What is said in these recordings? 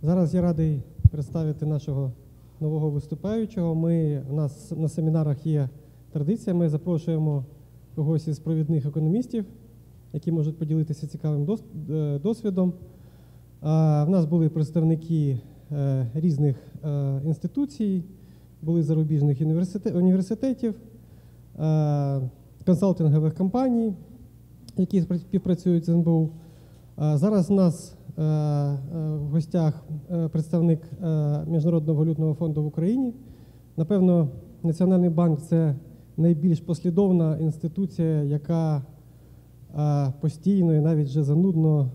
Зараз я радий представити нашого нового виступаючого. У нас на семінарах є традиція, ми запрошуємо когось із провідних економістів, які можуть поділитися цікавим досвідом. В нас були представники різних інституцій, були зарубіжних університетів, консалтингових компаній, які співпрацюють з НБУ. Зараз у нас в гостях представник Міжнародного валютного фонду в Україні. Напевно, Національний банк – це найбільш послідовна інституція, яка постійно і навіть вже занудно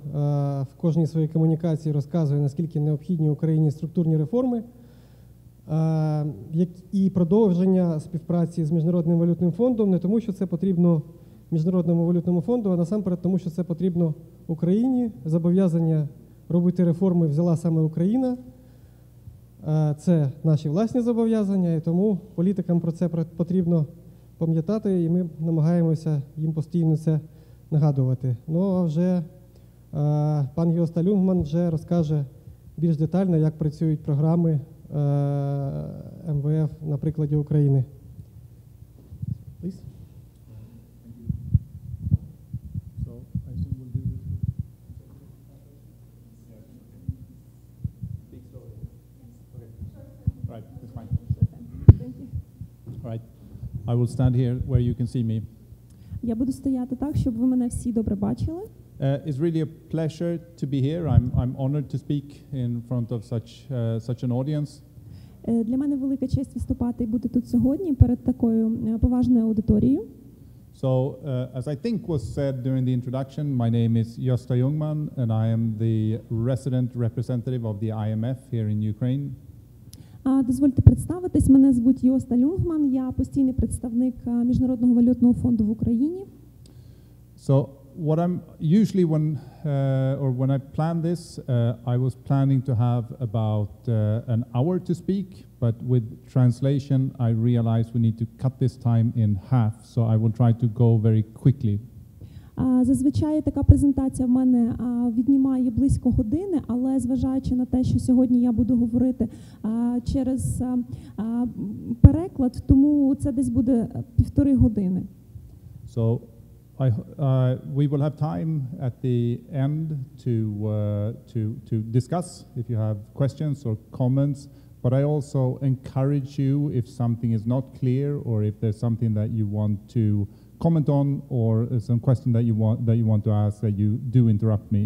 в кожній своїй комунікації розказує, наскільки необхідні Україні структурні реформи і продовження співпраці з Міжнародним валютним фондом, не тому, що це потрібно Міжнародному валютному фонду, а насамперед тому, що це потрібно Україні. Зобов'язання робити реформи взяла саме Україна. Це наші власні зобов'язання, і тому політикам про це потрібно пам'ятати, і ми намагаємося їм постійно це нагадувати. Ну, а вже пан Гоеста Ljungman вже розкаже більш детально, як працюють програми МВФ на прикладі України. Please. Right. I will stand here where you can see me. Я буду стояти так, щоб ви мене всі добре бачили. It's really a pleasure to be here. I'm honored to speak in front of such an audience. Для мене велика честь виступати і бути тут сьогодні перед такою поважною аудиторією. So, as I think was said during the introduction, my name is Goesta Ljungman, and I am the resident representative of the IMF here in Ukraine. Дозвольте представитись, мене звуть Гоеста Ljungman, я постійний представник Міжнародного валютного фонду в Україні. So, what I'm usually when I planned this, I was planning to have about an hour to speak, but with translation, I realized we need to cut this time in half, so I will try to go very quickly. Зазвичай така презентація в мене віднімає близько години, але зважаючи на те, що сьогодні я буду говорити через переклад, тому це десь буде 1,5 години. So we will have time at the end to discuss if you have questions or comments, but I also encourage you if something is not clear or if there's something that you want to comment on or some question that you want to ask, that you do interrupt me.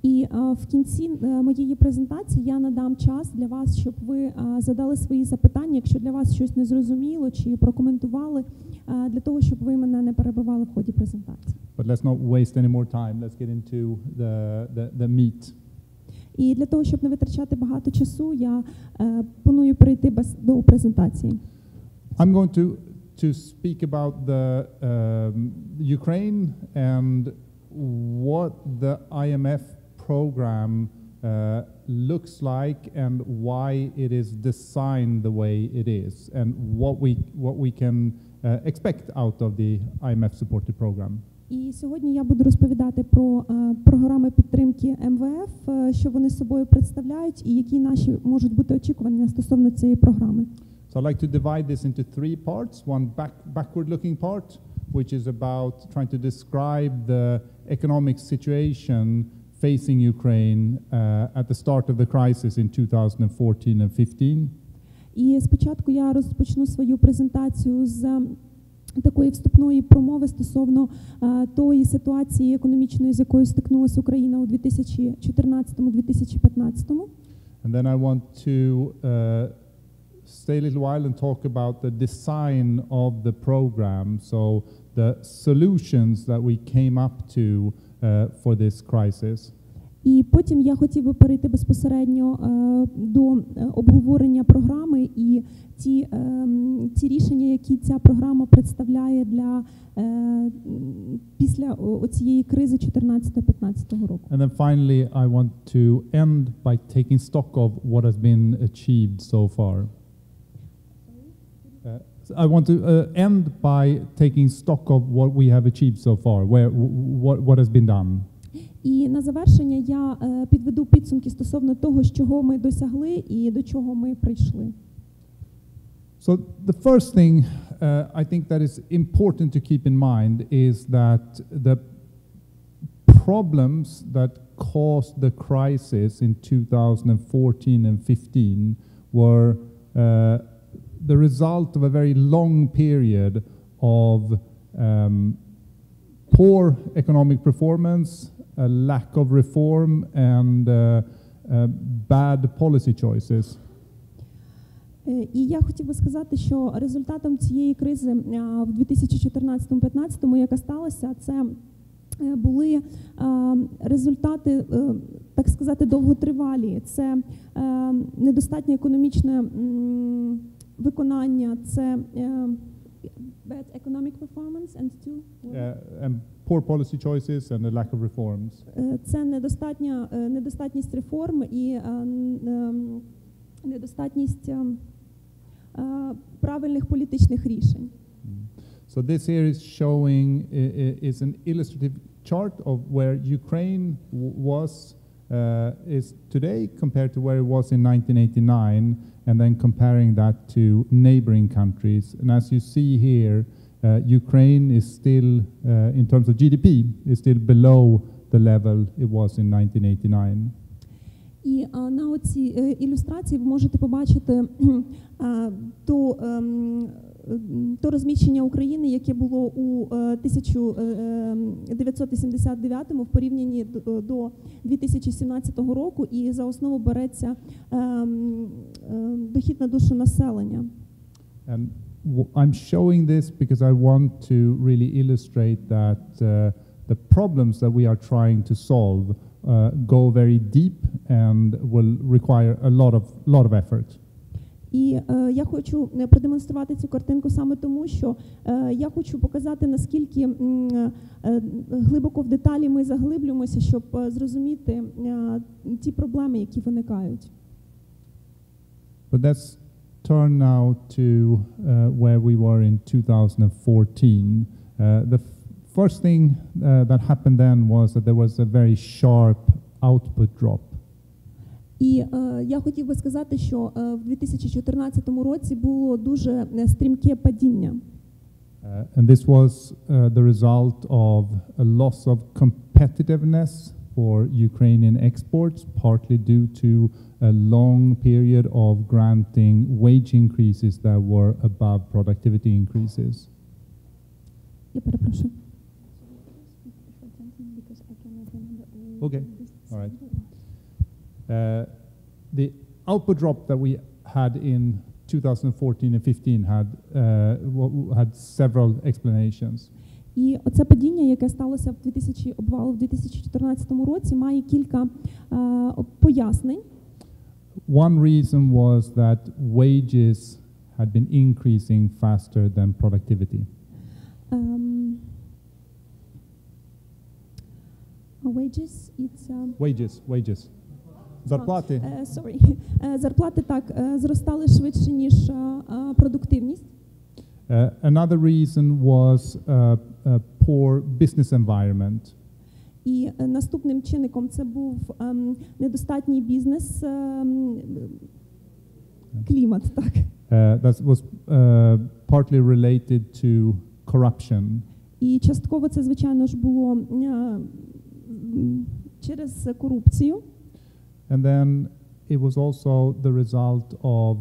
І в кінці моєї презентації я надам час для вас, щоб ви задали свої запитання, якщо для вас щось не зрозуміло чи прокоментували, для того, щоб ви мене не перебивали в ході презентації. But let's not waste any more time. Let's get into the meat. І для того, щоб не витрачати багато часу, я планую перейти до презентації. I'm going to speak about the Ukraine and what the IMF program looks like and why it is designed the way it is and what we can expect out of the IMF supported program. І сьогодні я буду розповідати про програми підтримки МВФ, що вони собою представляють і які наші можуть бути очікування стосовно цієї програми. So I'd like to divide this into 3 parts. One backward-looking part, which is about trying to describe the economic situation facing Ukraine at the start of the crisis in 2014 and 2015. І спочатку я розпочну свою презентацію з такої вступної промови стосовно тої ситуації економічної, з якою стикнулася Україна у 2014-2015. And then I want to stay a little while and talk about the design of the program, so the solutions that we came up to for this crisis. І потім я хотів би перейти безпосередньо до обговорення програми і ті рішення, які ця програма представляє для після цієї кризи 2014-2015 року. And then finally I want to end by taking stock of what has been achieved so far. I want to end by taking stock of what we have achieved so far, what has been done. І на завершення я підведу підсумки стосовно того, чого ми досягли і до чого ми прийшли. So the first thing I think that is important to keep in mind is that the problems that caused the crisis in 2014 and 15 were the result of a very long period of poor economic performance, a lack of reform, and bad policy choices. І я хотів би сказати, що результатом цієї кризи в 2014-15, яка сталася, це були результати, так сказати, довготривалі. Це недостатнє економічне виконання, це bad economic performance And poor policy choices and a lack of reforms. Це недостатність реформ і недостатність правильних політичних рішень. So this here is showing is an illustrative chart of where Ukraine is today compared to where it was in 1989, and then comparing that to neighboring countries. And as you see here, Ukraine is still, in terms of GDP, is still below the level it was in 1989. І на оцій ілюстрації ви можете побачити то розміщення України, яке було у 1989-му в порівнянні до 2017 року, і за основу береться дохід на душу населення. And I'm showing this because I want to really illustrate that the problems that we are trying to solve go very deep and will require a lot of effort. І я хочу продемонструвати цю картинку саме тому, що я хочу показати, наскільки глибоко в деталі ми заглиблюємося, щоб зрозуміти ті проблеми, які виникають. But let's turn now to where we were in 2014. The first thing that happened then was that there was a very sharp output drop. І я хотів би сказати, що в 2014 році було дуже стрімке падіння. And this was the result of a loss of competitiveness for Ukrainian exports, partly due to a long period of granting wage increases that were above productivity increases. Я перепрошую. Okay, all right. The output drop that we had in 2014 and 15 had several explanations. І оце падіння, яке сталося в 2014 році, має кілька пояснень. One reason was that wages had been increasing faster than productivity. Wages, it's Wages. Зарплати. Зарплати так зростали швидше, ніж продуктивність. Another reason was a poor business environment. І наступним чинником це був недостатній бізнес клімат, так. That was partly related to corruption. І частково це, звичайно ж, було через корупцію. And then it was also the result of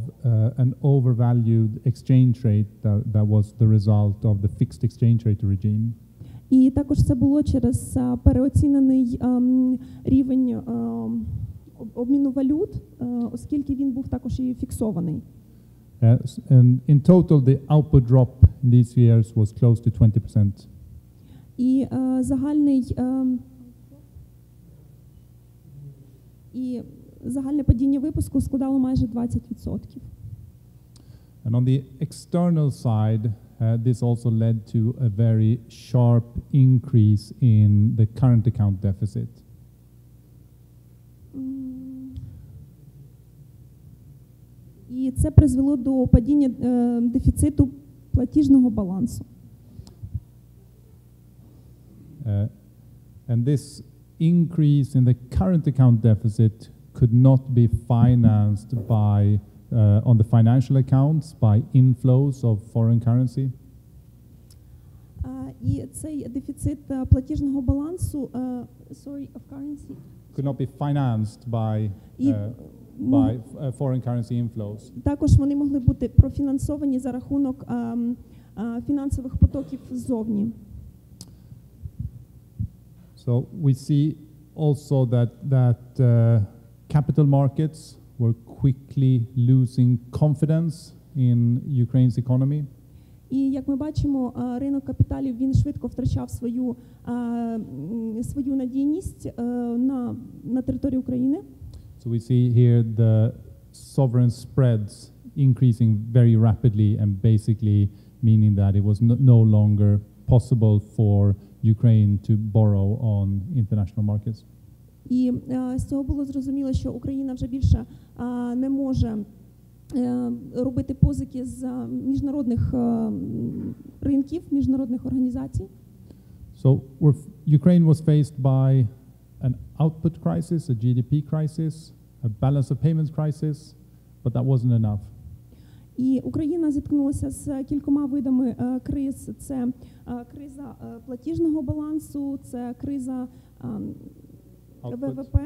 an overvalued exchange rate that was the result of the fixed exchange rate regime. І також це було через переоцінений рівень обміну валют, оскільки він був також і фіксований. And in total, the output drop in these years was close to 20%. І загальне падіння випуску складало майже 20%. And on the external side, this also led to a very sharp increase in the current account deficit. І це призвело до падіння дефіциту платіжного балансу. And this increase in the current account deficit could not be financed by on the financial accounts by inflows of foreign currency. І цей дефіцит платіжного балансу, of currency, Could not be financed by І foreign currency inflows. також вони могли бути профінансовані за рахунок фінансових потоків ззовні. So we see also that capital markets were quickly losing confidence in Ukraine's economy. І як ми бачимо, ринок капіталів він швидко втрачав свою надійність на території України. So we see here the sovereign spreads increasing very rapidly and basically meaning that it was no longer possible for Ukraine to borrow on international markets. І з цього було зрозуміло, що Україна вже більше не може робити позики з міжнародних ринків, міжнародних організацій. So Ukraine was faced by an output crisis, a GDP crisis, a balance of payments crisis, but that wasn't enough. І Україна зіткнулася з кількома видами криз. Це криза платіжного балансу, це криза ВВП.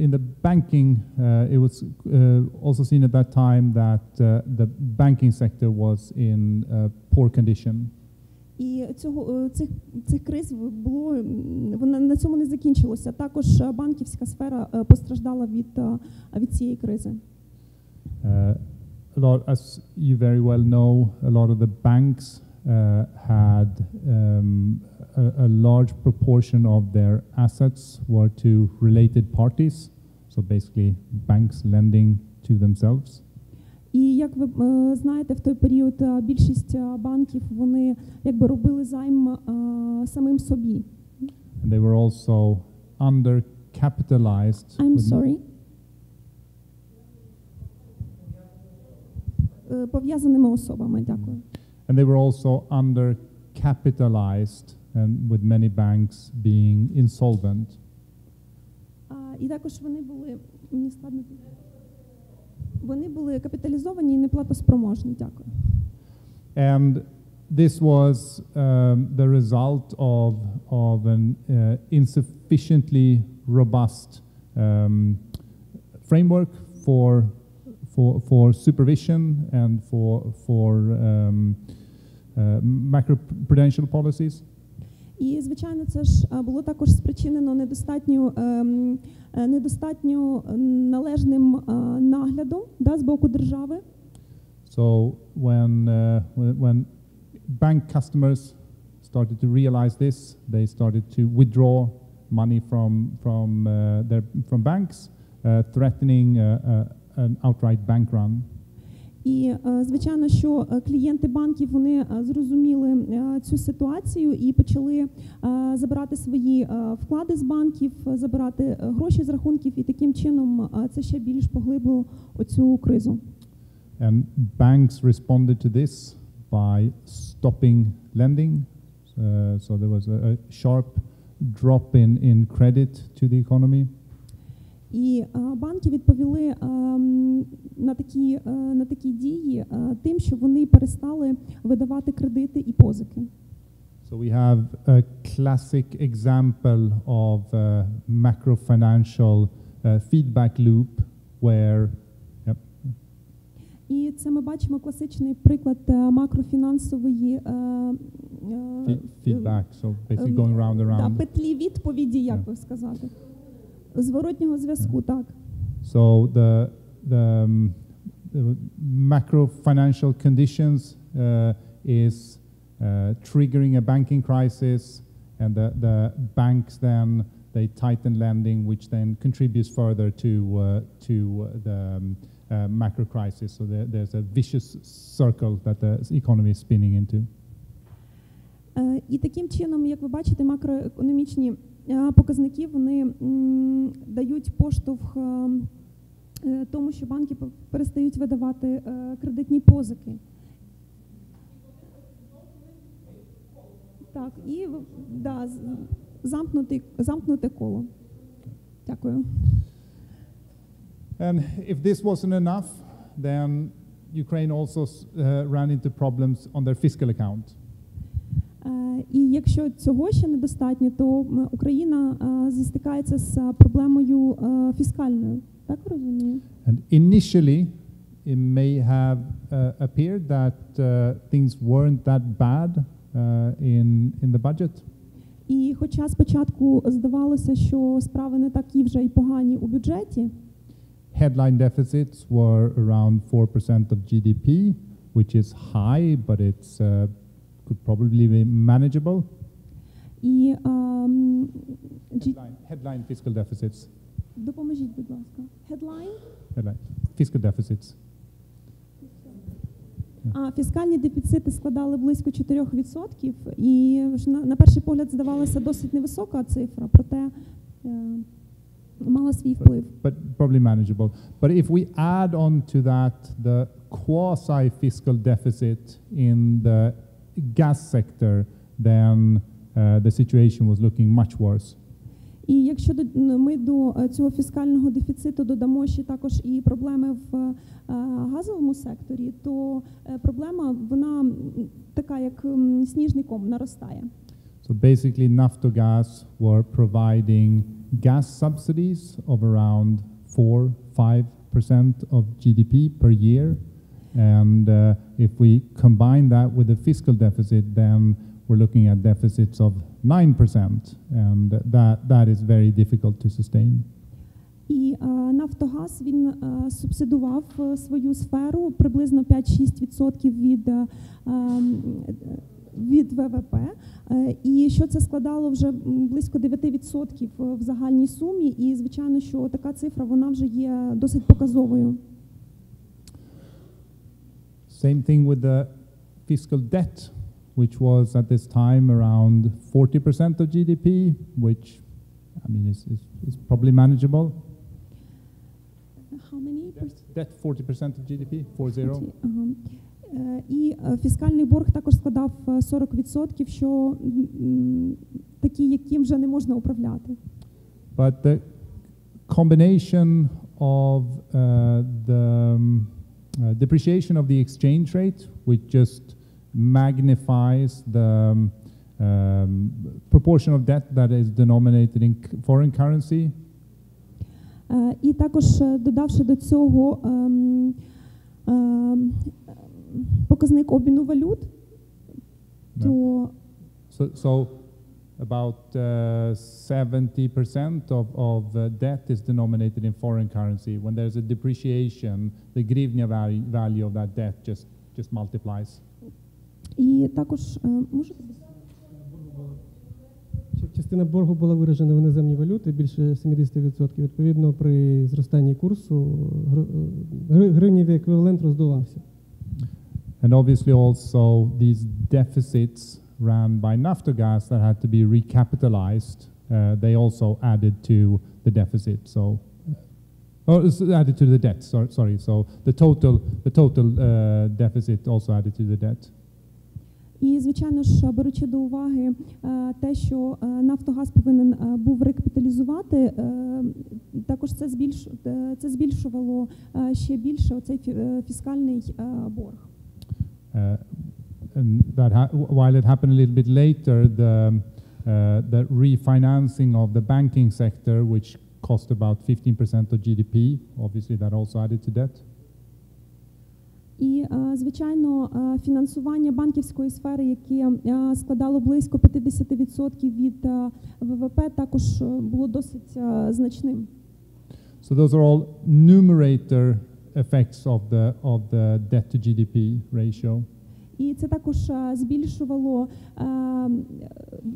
In the banking, it was also seen at that time that the banking sector was in poor condition. І цих криз було, вона на цьому не закінчилося. Також банківська сфера постраждала від цієї кризи. As you very well know, a lot of the banks had a large proportion of their assets were to related parties, so basically banks lending to themselves. І як ви знаєте, в той період більшість банків вони якби робили займ самим собі. And they were also undercapitalized. I'm sorry. Пов'язаними особами, дякую. And they were also undercapitalized, and with many banks being insolvent. І також вони були капіталізовані і неплатоспроможні, дякую. And this was the result of an insufficiently robust framework for supervision and for macroprudential policies. І, звичайно, це ж було також спричинено недостатньо належним наглядом з боку держави. So when bank customers started to realize this, they started to withdraw money from banks, threatening an outright bank run. І, звичайно, що клієнти банків, вони зрозуміли цю ситуацію і почали забирати свої вклади з банків, забирати гроші з рахунків, і таким чином це ще більш поглибло оцю кризу. And banks responded to this by stopping lending. So there was a sharp drop in credit to the economy. І банки відповіли на такі дії тим, що вони перестали видавати кредити і позики. So we have a classic example of macrofinancial feedback loop where І це ми бачимо класичний приклад макрофінансової feedback, so basically going round and round. Петлі відповіді, як би сказати. Зворотнього зв'язку, так. So the macro financial conditions is triggering a banking crisis, and the banks then they tighten lending, which then contributes further to the macro crisis. So there's a vicious circle that the economy is spinning into. І таким чином, як ви бачите, макроекономічні показники, вони дають поштовх тому, що банки перестають видавати кредитні позики. Так, і да, замкнуте коло. Дякую. And if this wasn't enough, then Ukraine also ran into problems on their fiscal account. І якщо цього ще недостатньо, то Україна зістикається з проблемою фіскальною. Так розумію? And initially, it may have appeared that things weren't that bad in the budget. І хоча спочатку здавалося, що справи не такі вже й погані у бюджеті, Headline deficits were around 4% of GDP, which is high, but it's could probably be manageable. і Headline fiscal deficits. допоможіть, будь ласка. Headline? Fiscal deficits. Фіскальні дефіцити складали близько 4%, і на перший погляд здавалася досить невисока цифра, проте мала свій вплив. But probably manageable. But if we add on to that the quasi-fiscal deficit in the gas sector, then the situation was looking much worse. І якщо ми до цього фіскального дефіциту додамо ще також і проблеми в газовому секторі, то проблема, вона така, як сніжний ком, наростає. So basically, Naftogaz were providing gas subsidies of around 4-5% of GDP per year. And if we combine that with the fiscal deficit, then we're looking at deficits of 9%. And that is very difficult to sustain. І Нафтогаз, він субсидував свою сферу приблизно 5-6% від ВВП, і що це складало вже близько 9% в загальній сумі, і звичайно, що така цифра, вона вже є досить показовою. Same thing with the fiscal debt, which was at this time around 40% of GDP, which I mean is probably manageable. How many percent? Debt 40% of GDP, 40. І фіскальний борг також складав 40%, що такі, яким вже не можна управляти. But the combination of the depreciation of the exchange rate, which just magnifies the proportion of debt that is denominated in foreign currency. І також додавши до цього показник обміну валют, то So about 70% of debt is denominated in foreign currency. When there's a depreciation, the hryvnia value of that debt just multiplies. І також можете? Частина боргу була виражена в іноземній валюті, більше 70%. Відповідно, при зростанні курсу гривневий еквівалент роздувався. And obviously also these deficits ran by Naftogaz that had to be recapitalized. They also added to the deficit. So, added to the debt. Sorry. So the total deficit also added to the debt. І, звичайно ж, беручи до уваги те, що Нафтогаз повинен був рекапіталізувати, також це збільшувало ще більше оцей фіскальний борг. And while it happened a little bit later, the refinancing of the banking sector, which cost about 15% of GDP, obviously that also added to debt. І, звичайно, фінансування банківської сфери, яке складало близько 50% від ВВП, також було досить значним. So those are all numerator effects of the debt to GDP ratio. І це також збільшувало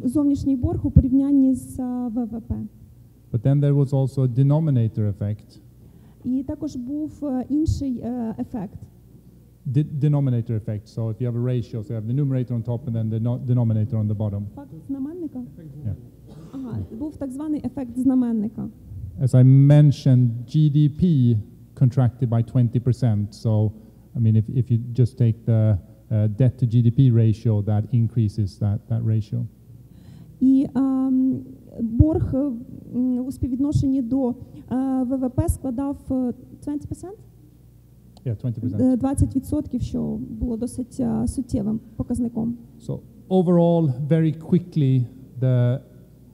зовнішній борг у порівнянні з ВВП. But then there was also a denominator effect. І також був інший ефект. Denominator effect. So if you have a ratio, so you have the numerator on top and then the denominator on the bottom. Факт знаменника? Yeah. Ага, був так званий ефект знаменника. As I mentioned, GDP contracted by 20%. So, I mean, if you just take debt to GDP ratio that increases that ratio. І борг у співвідношенні до ВВП складав 20%? Yeah, 20%. 20%, що було досить суттєвим показником. So overall, very quickly, the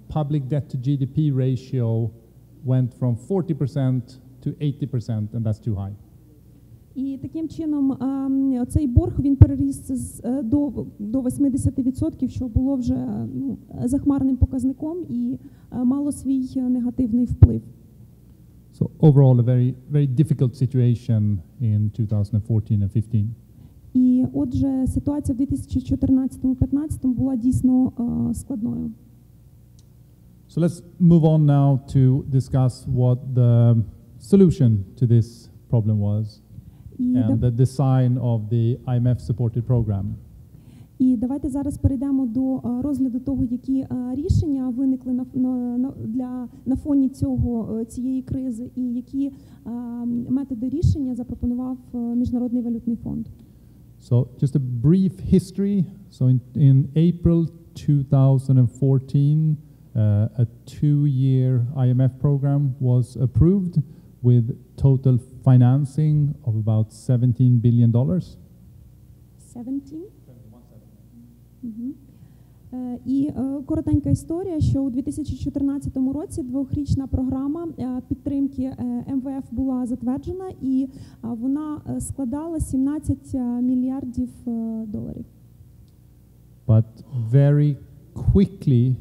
public debt to GDP ratio went from 40% to 80%, and that's too high. І таким чином цей борг він переріс до 80%, що було вже захмарним показником і мало свій негативний вплив. So overall, a very, very difficult situation in 2014 and 15. І отже, ситуація в 2014-15 була дійсно складною. So let's move on now to discuss what the solution to this problem was and the design of the IMF-supported program. І давайте зараз перейдемо до розгляду того, які рішення виникли на фоні цієї кризи і які методи рішення запропонував Міжнародний валютний фонд. So just a brief history. So in April 2014, a 2-year IMF program was approved with total financing of about $17 billion. 17? І коротенька історія, що у 2014 році двохрічна програма підтримки МВФ була затверджена, і вона складала 17 мільярдів доларів. But very quickly,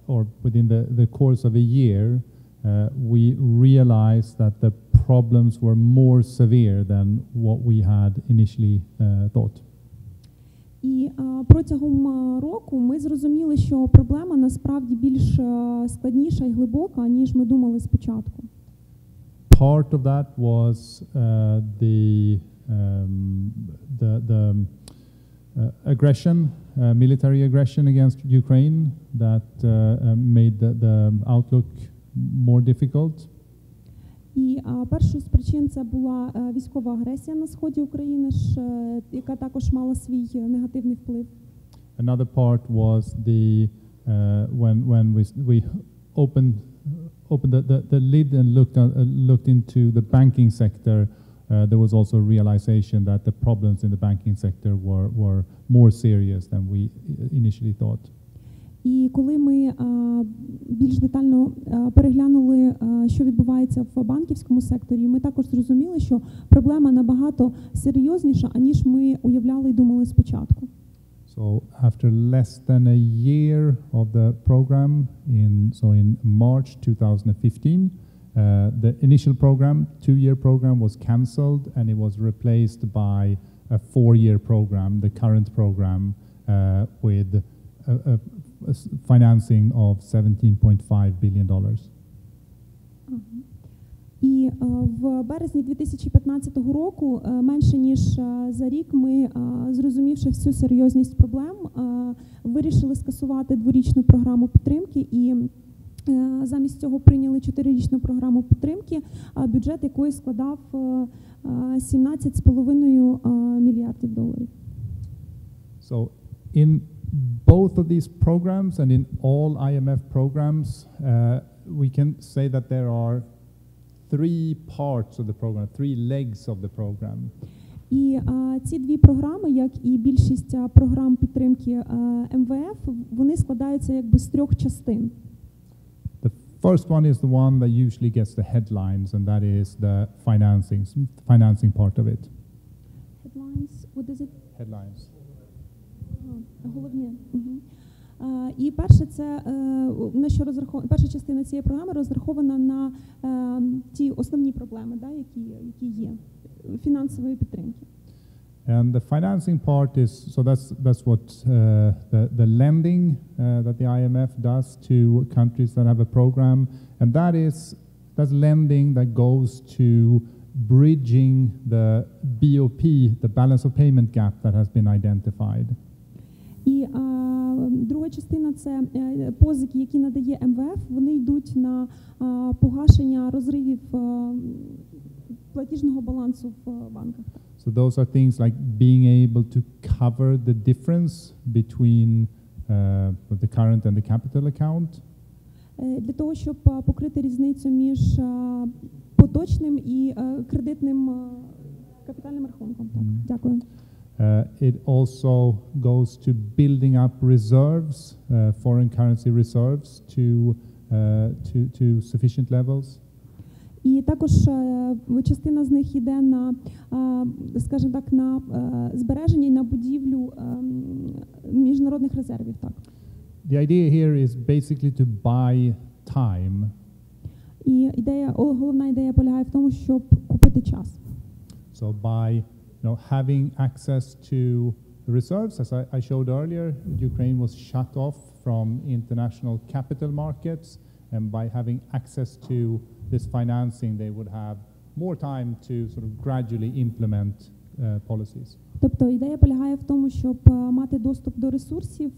or within the course of a year, we realized that the problems were more severe than what we had initially thought. І протягом року ми зрозуміли, що проблема насправді більш складніша і глибока, ніж ми думали спочатку. Part of that was the aggression, military aggression against Ukraine that made the outlook more difficult. І першою з причин це була військова агресія на сході України, яка також мала свій негативний вплив. Another part was when we opened the lid and looked into the banking sector. There was also a realization that the problems in the banking sector were more serious than we initially thought. І коли ми більш детально переглянули, що відбувається в банківському секторі, ми також зрозуміли, що проблема набагато серйозніша, аніж ми уявляли і думали спочатку. So after less than a year of the program, in March 2015, the initial program, 2-year program, was cancelled and it was replaced by a 4-year program, the current program, with a financing of $17.5 billion. І в березні 2015 року, менше ніж за рік, ми, зрозумівши всю серйозність проблем, вирішили скасувати дворічну програму підтримки і замість цього прийняли 4-річну програму підтримки, бюджет якої складав 17,5 мільярдів доларів. So in both of these programs and in all IMF programs, we can say that there are 3 parts of the program, 3 legs of the program. І ці дві програми, як і більшість програм підтримки МВФ, вони складаються якби з 3 частин. The first one is the one that usually gets the headlines, and that is the financing part of it. Headlines, what is it? Headlines. Головне. І перше, це на що перша частина цієї програми розрахована на ті основні проблеми, да, які є фінансової підтримки. And the financing part is, so that's what the lending that the IMF does to countries that have a program, and that's lending that goes to bridging the BOP, the balance of payment gap that has been identified. І друга частина – це позики, які надає МВФ, вони йдуть на погашення розривів платіжного балансу в банках. So those are things like being able to cover the difference between the current and the capital account. Для того, щоб покрити різницю між поточним і кредитним капітальним рахунком. Так, дякую. It also goes to building up reserves, foreign currency reserves to sufficient levels. І також частина з них йде на, скажімо так, на збереження і на будівлю міжнародних резервів. Так. The idea here is basically to buy time. І головна ідея полягає в тому, щоб купити час. So by having access to reserves, as I showed earlier, Ukraine was shut off from international capital markets, and by having access to this financing, they would have more time to sort of gradually implement policies. Тобто ідея полягає в тому, щоб мати доступ до ресурсів,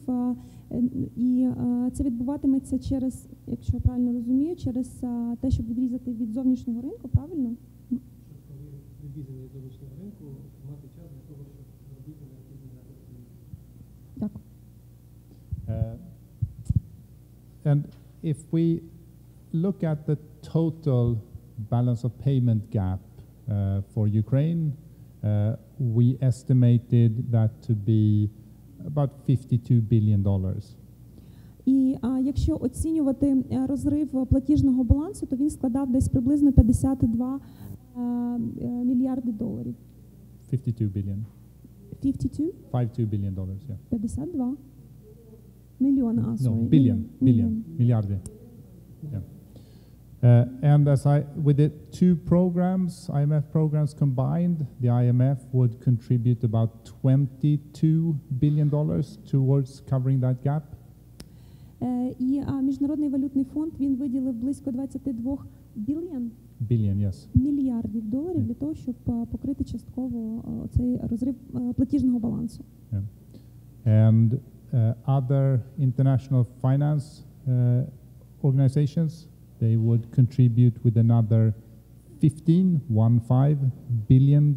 і це відбуватиметься через, якщо я правильно розумію, через те, щоб відрізати від зовнішнього ринку, правильно? Коли відрізані від зовнішнього ринку, мати час для того, щоб зробити необхідні заходи. Дякую. And if we look at the total balance of payment gap for Ukraine, we estimated that to be about $52 billion. І якщо оцінювати розрив платіжного балансу, то він складав десь приблизно 52 мільярди доларів. 52 billion. 52? $52 billion, yeah. 52 мільйона. No, billion. Milliardi. Yeah. And with the two programs, IMF programs combined, the IMF would contribute about $22 billion towards covering that gap. І Міжнародний валютний фонд, він виділив близько 22 мільярдів доларів для того, щоб покрити частково цей розрив платіжного балансу. Yeah. And other international finance organizations, they would contribute with another $15 billion.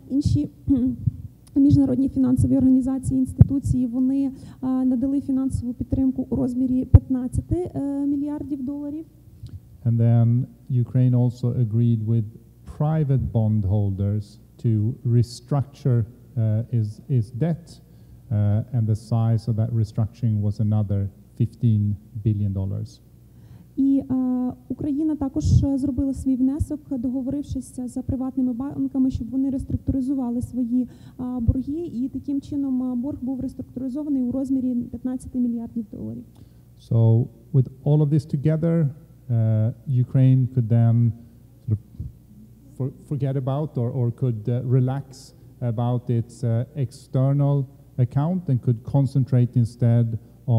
Інші міжнародні фінансові організації, інституції, вони надали фінансову підтримку у розмірі 15 мільярдів доларів. And then Ukraine also agreed with private bondholders to restructure its debt, and the size of that restructuring was another $15 billion. І Україна також зробила свій внесок, договорившись з приватними банками, щоб вони реструктуризували свої борги, і таким чином борг був реструктуризований у розмірі 15 мільярдів доларів. So with all of this together, Ukraine could then sort of forget about or could relax about its external account and could concentrate instead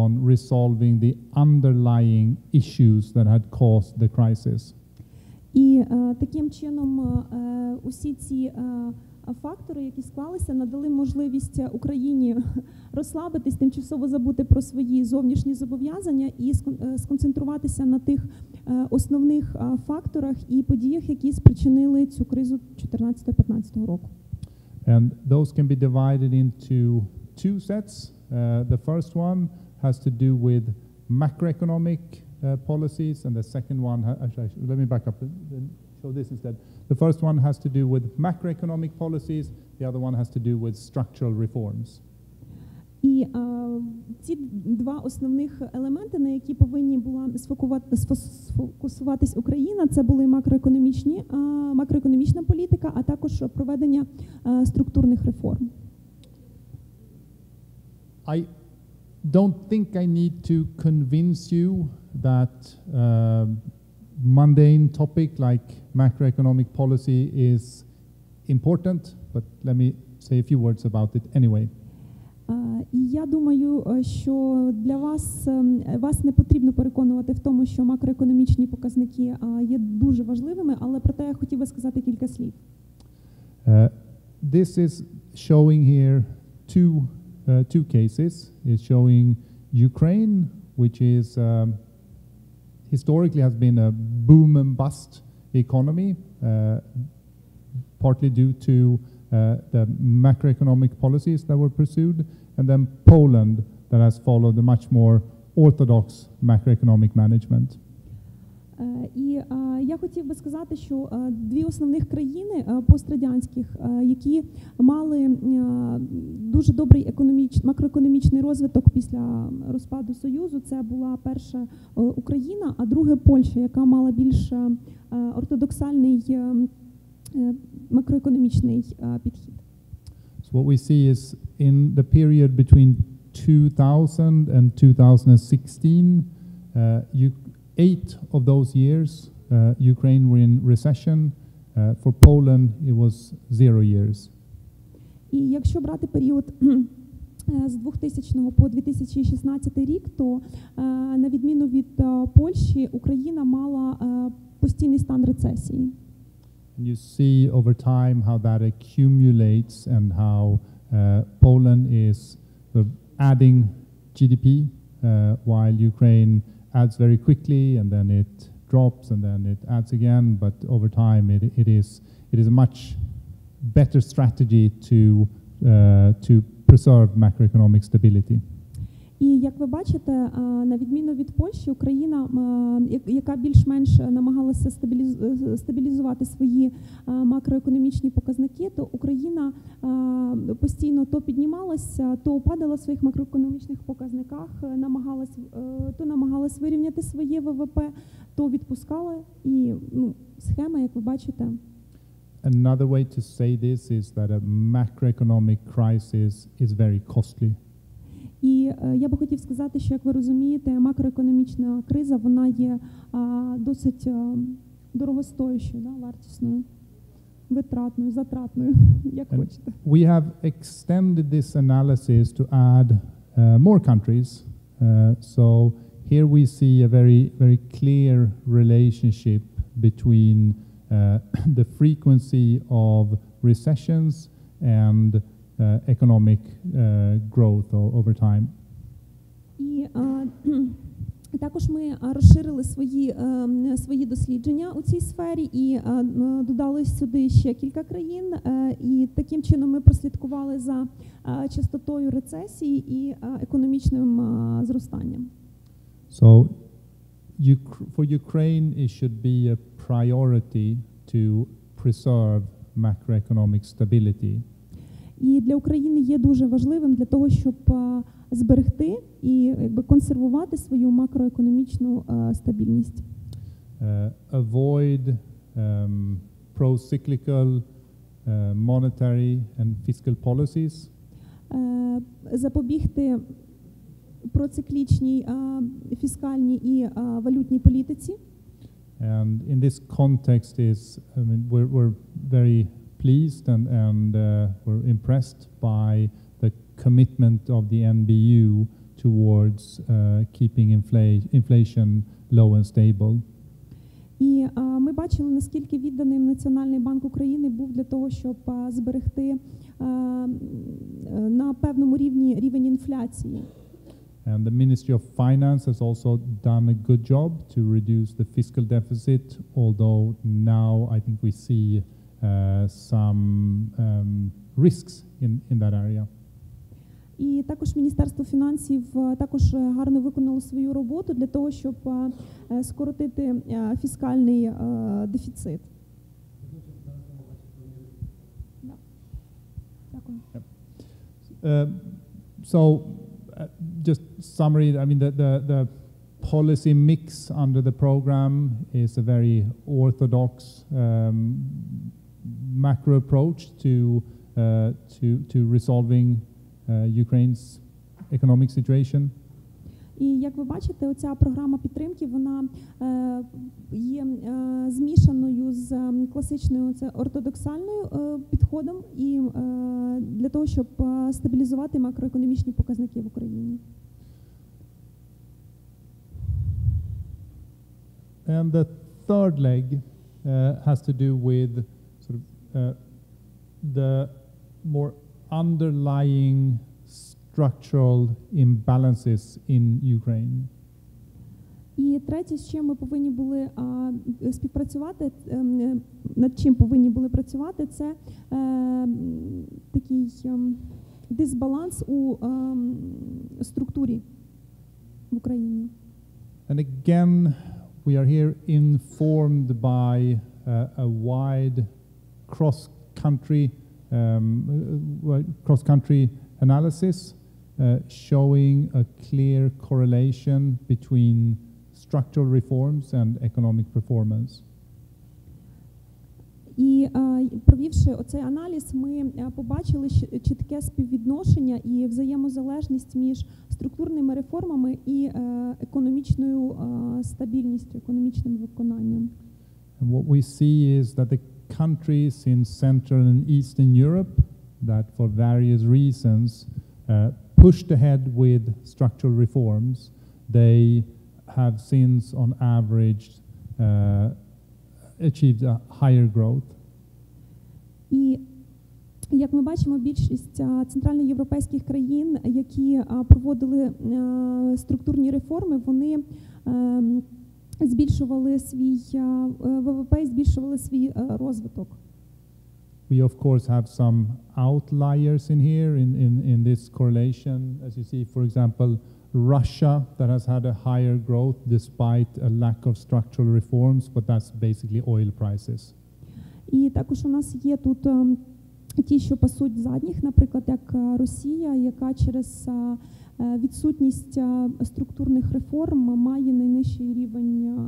on resolving the underlying issues that had caused the crisis. І таким чином усі ці фактори, які склалися, надали можливість Україні розслабитись, тимчасово забути про свої зовнішні зобов'язання і сконцентруватися на тих основних факторах і подіях, які спричинили цю кризу 2014-2015 року. And those can be divided into two sets. The first one has to do with macroeconomic policies, and the second one, let me back up and show this instead. The first one has to do with macroeconomic policies, the other one has to do with structural reforms. І ці два основних елементи, на які повинні була сфокусуватись Україна, це були макроекономічна політика, а також проведення структурних реформ. I don't think I need to convince you that mundane topic like macroeconomic policy is important, but let me say a few words about it anyway. І я думаю, що для вас не потрібно переконувати в тому, що макроекономічні показники є дуже важливими, але проте я хотів би сказати кілька слів. This is showing here two cases. It's showing Ukraine, which is historically has been a boom and bust economy, partly due to the macroeconomic policies that were pursued, and then Poland that has followed a much more orthodox macroeconomic management. І я хотів би сказати, що дві основних країни пострадянських, які мали дуже добрий макроекономічний розвиток після розпаду Союзу, це була перша Україна, а друге Польща, яка мала більш ортодоксальний макроекономічний підхід. So what we see is in the period between 2000 and 2016, 8 of those years, Ukraine were in recession. For Poland, it was 0 years. І якщо брати період з 2000 по 2016 рік, то на відміну від Польщі, Україна мала постійний стан рецесії. And you see over time how that accumulates and how Poland is adding GDP while Ukraine adds very quickly and then it drops and then it adds again. But over time, it is a much better strategy to preserve macroeconomic stability. І як ви бачите, на відміну від Польщі, Україна, яка більш-менш намагалася стабілізувати свої макроекономічні показники, то Україна постійно то піднімалася, то падала в своїх макроекономічних показниках, то намагалась вирівняти своє ВВП, то відпускала. І схема, як ви бачите. Another way to say this is that a macroeconomic crisis is very costly. І я би хотів сказати, що, як ви розумієте, макроекономічна криза, вона є досить дорогостоящою, вартісною, витратною, затратною, як хочете. We have extended this analysis to add more countries. So here we see a very, very clear relationship between the frequency of recessions and economic growth over time. І також ми розширили свої дослідження у цій сфері і додали сюди ще кілька країн. І таким чином ми прослідкували за частотою рецесії і економічним зростанням. So for Ukraine, it should be a priority to preserve macroeconomic stability. І для України є дуже важливим для того, щоб зберегти і консервувати свою макроекономічну стабільність. Avoid pro-cyclical monetary and fiscal policies. Запобігти проциклічній фіскальній і валютній політиці. And in this context we're very pleased and we're impressed by the commitment of the NBU towards keeping inflation low and stable. І ми бачили, наскільки відданим Національний банк України був для того, щоб зберегти на певному рівень інфляції. And the Ministry of Finance has also done a good job to reduce the fiscal deficit, although now I think we see some risks in that area. І також Міністерство фінансів також гарно виконало свою роботу для того, щоб скоротити фіскальний дефіцит. Дякую. So just summary, the policy mix under the program is a very orthodox macro approach to resolving Ukraine's economic situation. І як ви бачите, оця програма підтримки, вона є змішаною з класичною ортодоксальною підходом і для того, щоб стабілізувати макроекономічні показники в Україні. And the third leg has to do with the more underlying structural imbalances in Ukraine. І третє, з чим ми повинні були співпрацювати, над чим повинні були працювати, це такий дисбаланс у структурі в Україні. And again, we are here informed by a wide cross-country analysis showing a clear correlation between structural reforms and economic performance. І провівши оцей аналіз, ми побачили чітке співвідношення і взаємозалежність між структурними реформами і економічною стабільністю, економічним виконанням. And what we see is that the countries in Central and Eastern Europe that for various reasons pushed ahead with structural reforms, they have since on average achieved a higher growth. І як ми бачимо, більшість центральноєвропейських країн, які проводили структурні реформи, вони збільшували свій ВВП, збільшували свій розвиток. We of course have some outliers in here in this correlation. As you see, for example, Russia that has had a higher growth despite a lack of structural reforms, but that's basically oil prices. І також у нас є тут ті, що пасуть задніх, наприклад, як Росія, яка через відсутність структурних реформ має найнижчий рівень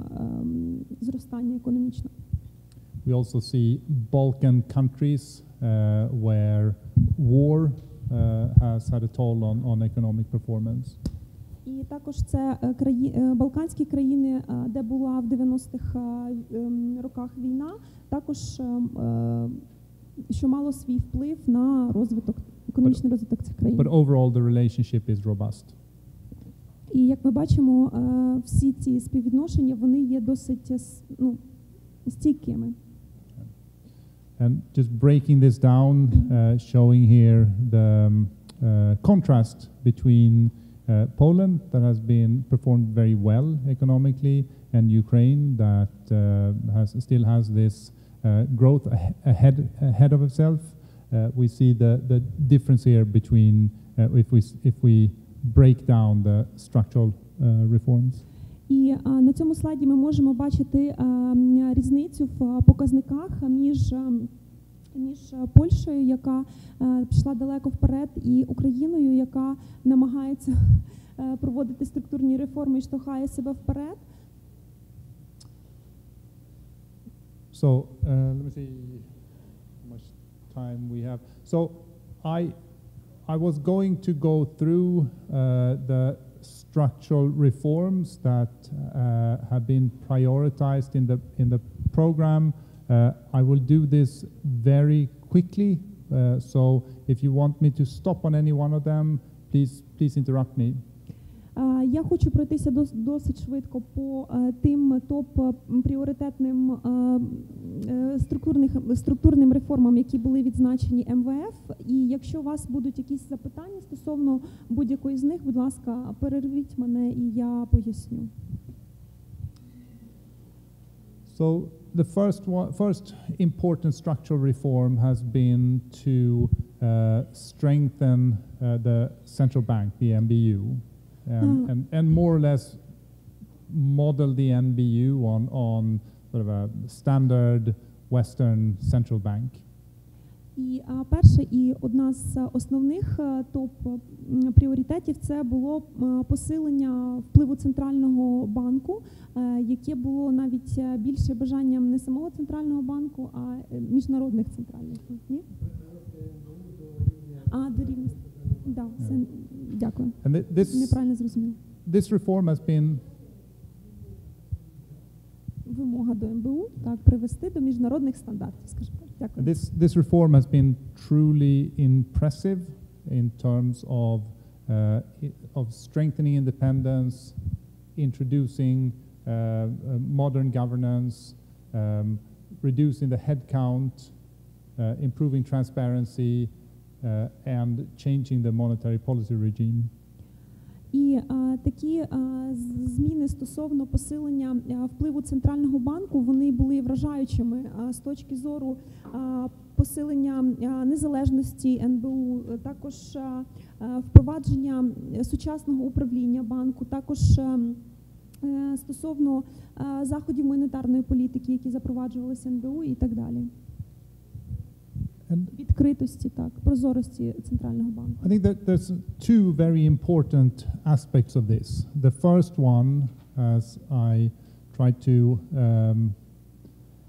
зростання економічного. We also see Balkan countries where war has had a toll on economic performance. І також це Балканські країни, де була в 90-х роках війна, також що мало свій вплив на розвиток, економічний розвиток цих країн. But overall the relationship is robust. І як ми бачимо, всі ці співвідношення, вони є досить стійкими. And just breaking this down, showing here the contrast between Poland that has been performed very well economically and Ukraine that still has this growth ahead of itself. We see the difference here between if we break down the structural reforms. І на цьому слайді ми можемо бачити різницю в показниках між Польщею, яка пішла далеко вперед, і Україною, яка намагається проводити структурні реформи і штовхає себе вперед. So let me see how much time we have. So I was going to go through the structural reforms that have been prioritized in the program. I will do this very quickly. So if you want me to stop on any one of them, please interrupt me. Я хочу пройтися досить швидко по тим топ-пріоритетним структурним реформам, які були відзначені МВФ. І якщо у вас будуть якісь запитання стосовно будь-якої з них, будь ласка, перервіть мене і я поясню. So the first important structural reform has been to strengthen the central bank, the NBU. And more or less model the NBU on sort of a standard Western central bank. І перше і одна з основних топ-пріоритетів це було посилення впливу центрального банку, яке було навіть більше бажанням не самого центрального банку, а міжнародних центральних банків. До рівня. Да, це, дякую. Неправильно зрозумів. This reform has been вимога до МБУ, так, привести до міжнародних стандартів, скажімо так. Дякую. This reform has been truly impressive in terms of strengthening independence, introducing modern governance, reducing the headcount, improving transparency, and changing the monetary policy regime. І такі зміни стосовно посилення впливу Центрального банку, вони були вражаючими з точки зору посилення незалежності НБУ, також впровадження сучасного управління банку, також стосовно заходів монетарної політики, які запроваджувалися НБУ і так далі. Відкритості, так, прозорості Центрального банку. I think that there's two very important aspects of this. The first one, as I tried to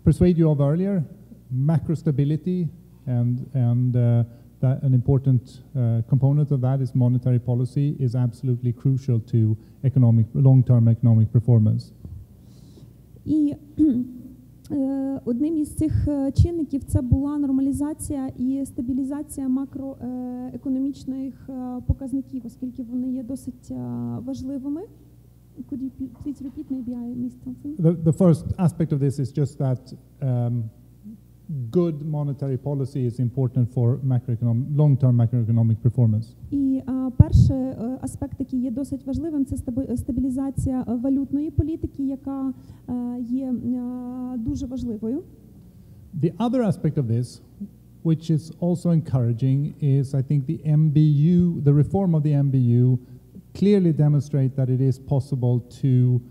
persuade you of earlier, macro stability, and that an important component of that is monetary policy is absolutely crucial to long-term economic performance. І одним із цих чинників це була нормалізація і стабілізація макроекономічних показників, оскільки вони є досить важливими. Could you please repeat? Maybe I missed something. The first aspect of this is just that good monetary policy is important for long-term macroeconomic performance. І перший аспект, який є досить важливим, це стабілізація валютної політики, яка є дуже важливою. The other aspect of this, which is also encouraging, is I think the reform of the MBU clearly demonstrate that it is possible to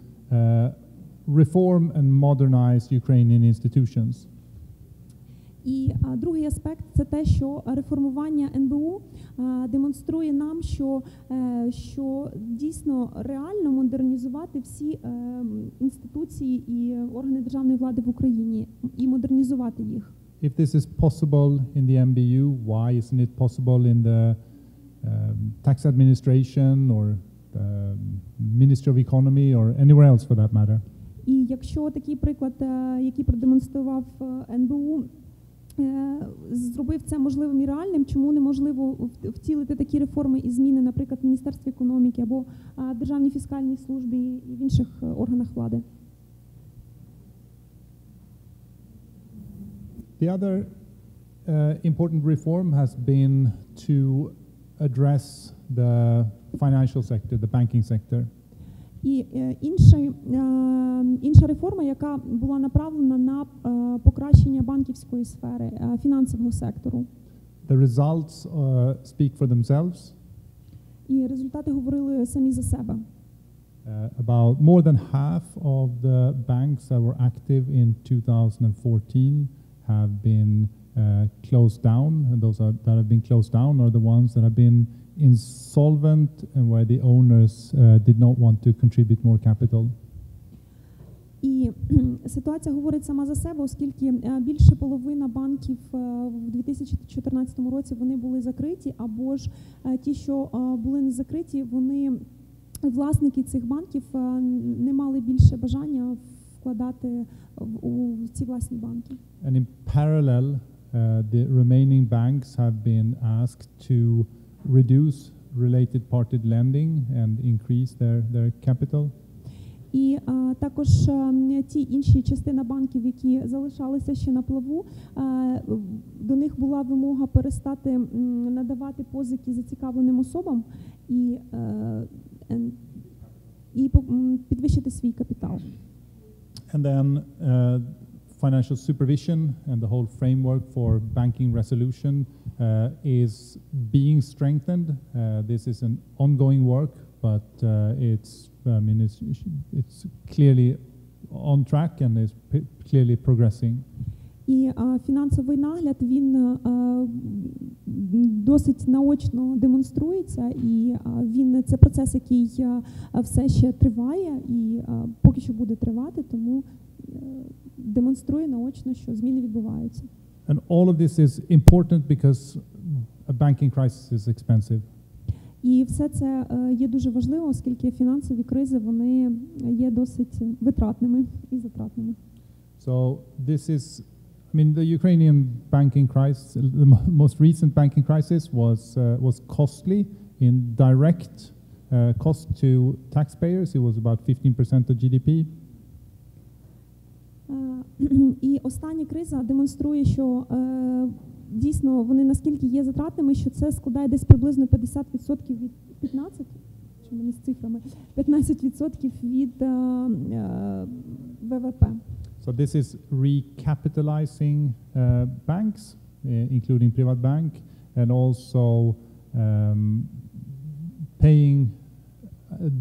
reform and modernize Ukrainian institutions. І другий аспект – це те, що реформування НБУ демонструє нам, що дійсно реально модернізувати всі інституції і органи державної влади в Україні і модернізувати їх. If this is possible in the MBU, why isn't it possible in the tax administration or the Ministry of Economy or anywhere else for that matter? І якщо такий приклад, який продемонстрував НБУ, зробив це можливим і реальним, чому неможливо втілити такі реформи і зміни, наприклад, в Міністерстві економіки або Державній фіскальній службі і в інших органах влади? The other important reform has been to address the financial sector, the banking sector. І інша реформа, яка була направлена на покращення банківської сфери, фінансового сектору. The results speak for themselves. І результати говорили самі за себе. About more than half of the banks that were active in 2014 have been closed down, and those that have been closed down are the ones that have been insolvent and where the owners did not want to contribute more capital. І ситуація говорить сама за себе, оскільки більше половина банків в 2014 році вони були закриті, або ж ті, що були не закриті, власники цих банків не мали більше бажання вкладати у ці власні банки. And in parallel, the remaining banks have been asked to reduce related party lending and increase their capital. І також ті інші частина банків, які залишалися ще на плаву, до них була вимога перестати надавати позики зацікавленим особам і підвищити свій капітал. And then financial supervision and the whole framework for banking resolution is being strengthened. This is an ongoing work, but it's clearly on track and is clearly progressing. І фінансовий нагляд, він досить наочно демонструється, і це процес, який все ще триває і поки що буде тривати, тому демонструє наочно, що зміни відбуваються. And all of this is important because a banking crisis is expensive. І все це є дуже важливо, оскільки фінансові кризи, вони є досить витратними і затратними. So this is, the Ukrainian banking crisis, the most recent banking crisis was costly in direct cost to taxpayers. It was about 15% of GDP. І остання криза демонструє, що дійсно вони наскільки є затратними, що це складає десь приблизно 50% від 15 що в мене з цифрами, 15% від ВВП. So this is recapitalizing banks, including private bank, and also paying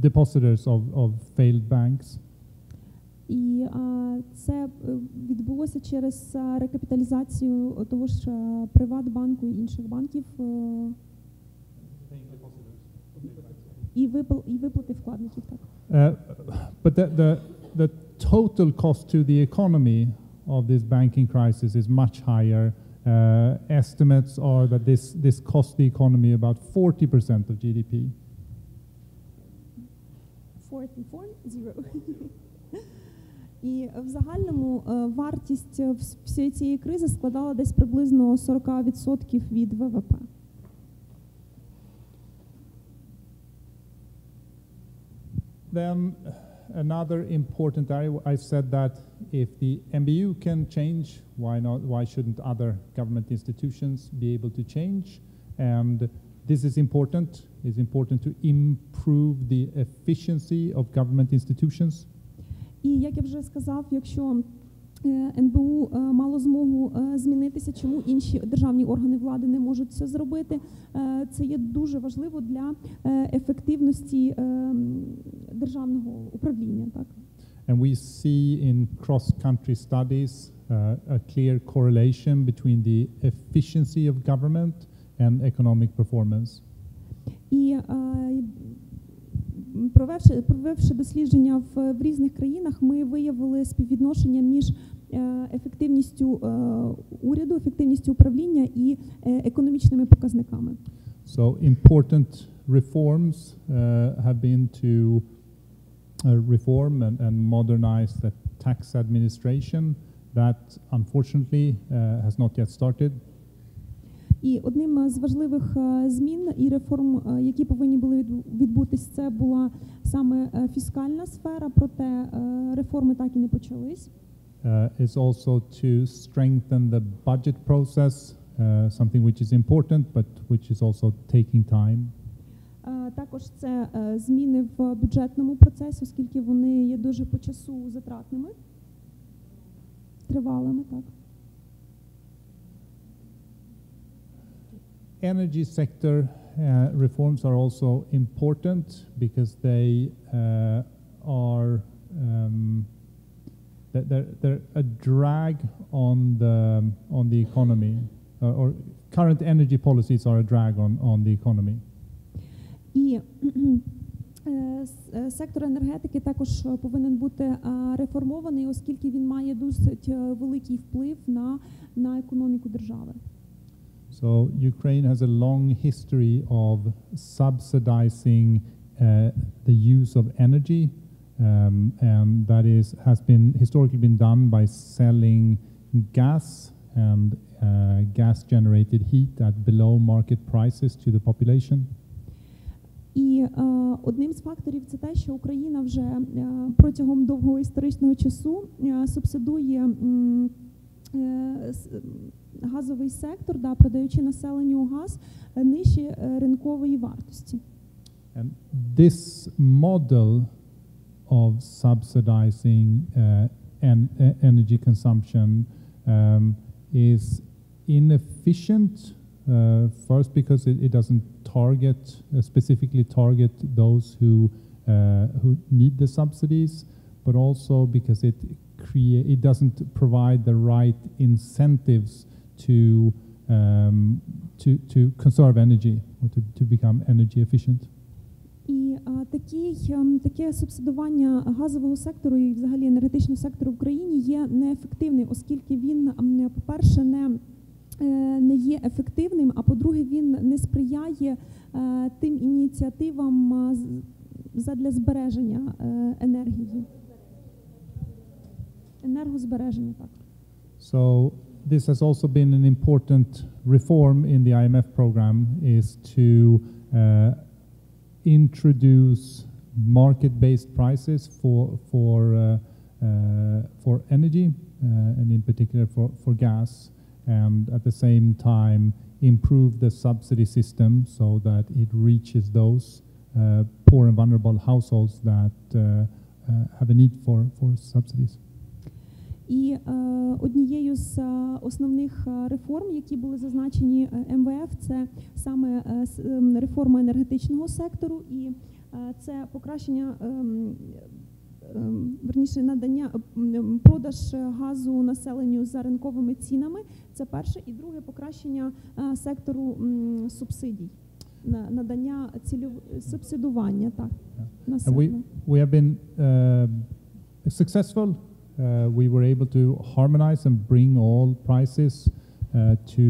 depositors of failed banks. І це відбулося через рекапіталізацію того ж Приватбанку і інших банків і виплати вкладників. Так. But the total cost to the economy of this banking crisis is much higher. Estimates are that this cost the economy about 40% of GDP. 44.0. І в загальному вартість всієї цієї кризи складала десь приблизно 40% від ВВП. Then another important area, I said that if the MBU can change, why shouldn't other government institutions be able to change? And this is important. It's important to improve the efficiency of government institutions. І, як я вже сказав, якщо НБУ мало змогу змінитися, чому інші державні органи влади не можуть це зробити, це є дуже важливо для ефективності державного управління. Так. And we see in cross-country studies a clear correlation between the efficiency of government and economic performance. І провівши дослідження в різних країнах, ми виявили співвідношення між ефективністю уряду, ефективністю управління і економічними показниками. So important reforms have been to reform and modernize the tax administration that unfortunately has not yet started. І одним з важливих змін і реформ, які повинні були відбутись, це була саме фіскальна сфера, проте реформи так і не почались. It's also to strengthen the budget process, something which is important, but which is also taking time. Також це зміни в бюджетному процесі, оскільки вони є дуже по часу затратними, тривалими, так. Energy sector reforms are also important because they are they're a drag on the economy, or current energy policies are a drag on the economy. І сектор енергетики також повинен бути реформований, оскільки він має досить великий вплив на економіку держави. So Ukraine has a long history of subsidizing the use of energy, and that has been historically been done by selling gas and gas-generated heat at below market prices to the population. І одним з факторів це те, що Україна вже протягом довгого історичного часу субсидує газовий сектор, продаючи населенню газ нижче ринкової вартості. And this model of subsidizing energy consumption is inefficient. First, because it doesn't specifically target those who need the subsidies, but also because it doesn't provide the right incentives to conserve energy or to become energy efficient. І таке субсидування газового сектору і взагалі енергетичного сектору в Україні є неефективним, оскільки він, по-перше, не є ефективним, а по-друге, він не сприяє тим ініціативам задля збереження енергії. Енергозбереження, так. So this has also been an important reform in the IMF program, is to introduce market-based prices for energy, and in particular for gas, and at the same time improve the subsidy system so that it reaches those poor and vulnerable households that have a need for subsidies. І однією з основних реформ, які були зазначені МВФ, це саме реформа енергетичного сектору, і це покращення, верніше надання, продаж газу населенню за ринковими цінами. Це перше. І друге, покращення сектору субсидій, надання субсидування, так, населенню. We have been successful. We were able to harmonize and bring all prices to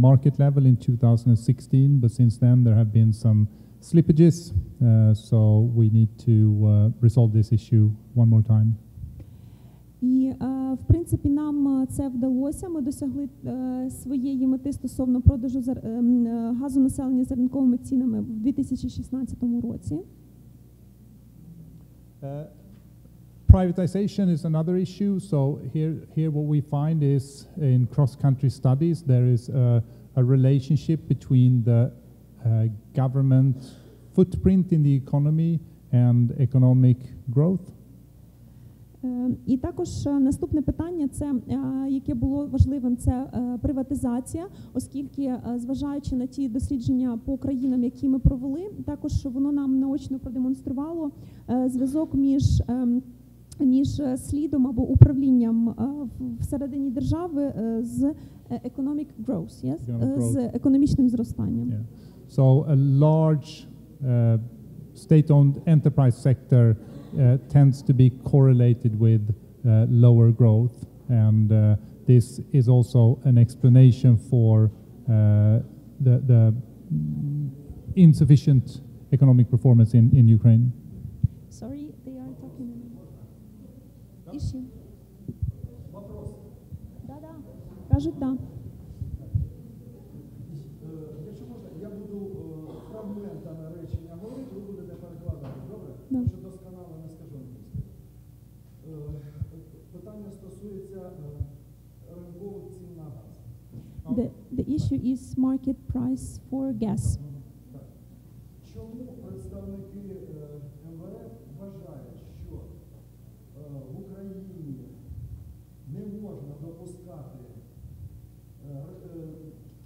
market level in 2016, but since then there have been some slippages, so we need to resolve this issue one more time. І, в принципі, нам це вдалося. Ми досягли своєї мети стосовно продажу газу населення за ринковими цінами в 2016 році. Privatization is another issue. So here what we find is in cross-country studies there is a relationship between the government footprint in the economy and economic growth. І також наступне питання, це яке було важливим, це приватизація, оскільки, зважаючи на ті дослідження по країнам, які ми провели, також воно нам наочно продемонструвало зв'язок між слідом або управлінням всередині держави з economic growth, yes? З економічним зростанням. Yeah. So a large state-owned enterprise sector tends to be correlated with lower growth, and this is also an explanation for the insufficient economic performance in Ukraine. Sorry, they are talking issue. Да. Кажуть, да. Якщо можна, я буду фрагментами речення говорити, ви будете перекладати, добре? Да. Тому що досконало не скажу англійською. Питання стосується ринкових цін на газ. The issue is market price for gas. Так. Чому представники МВФ вважають, що в Україні не можна допускати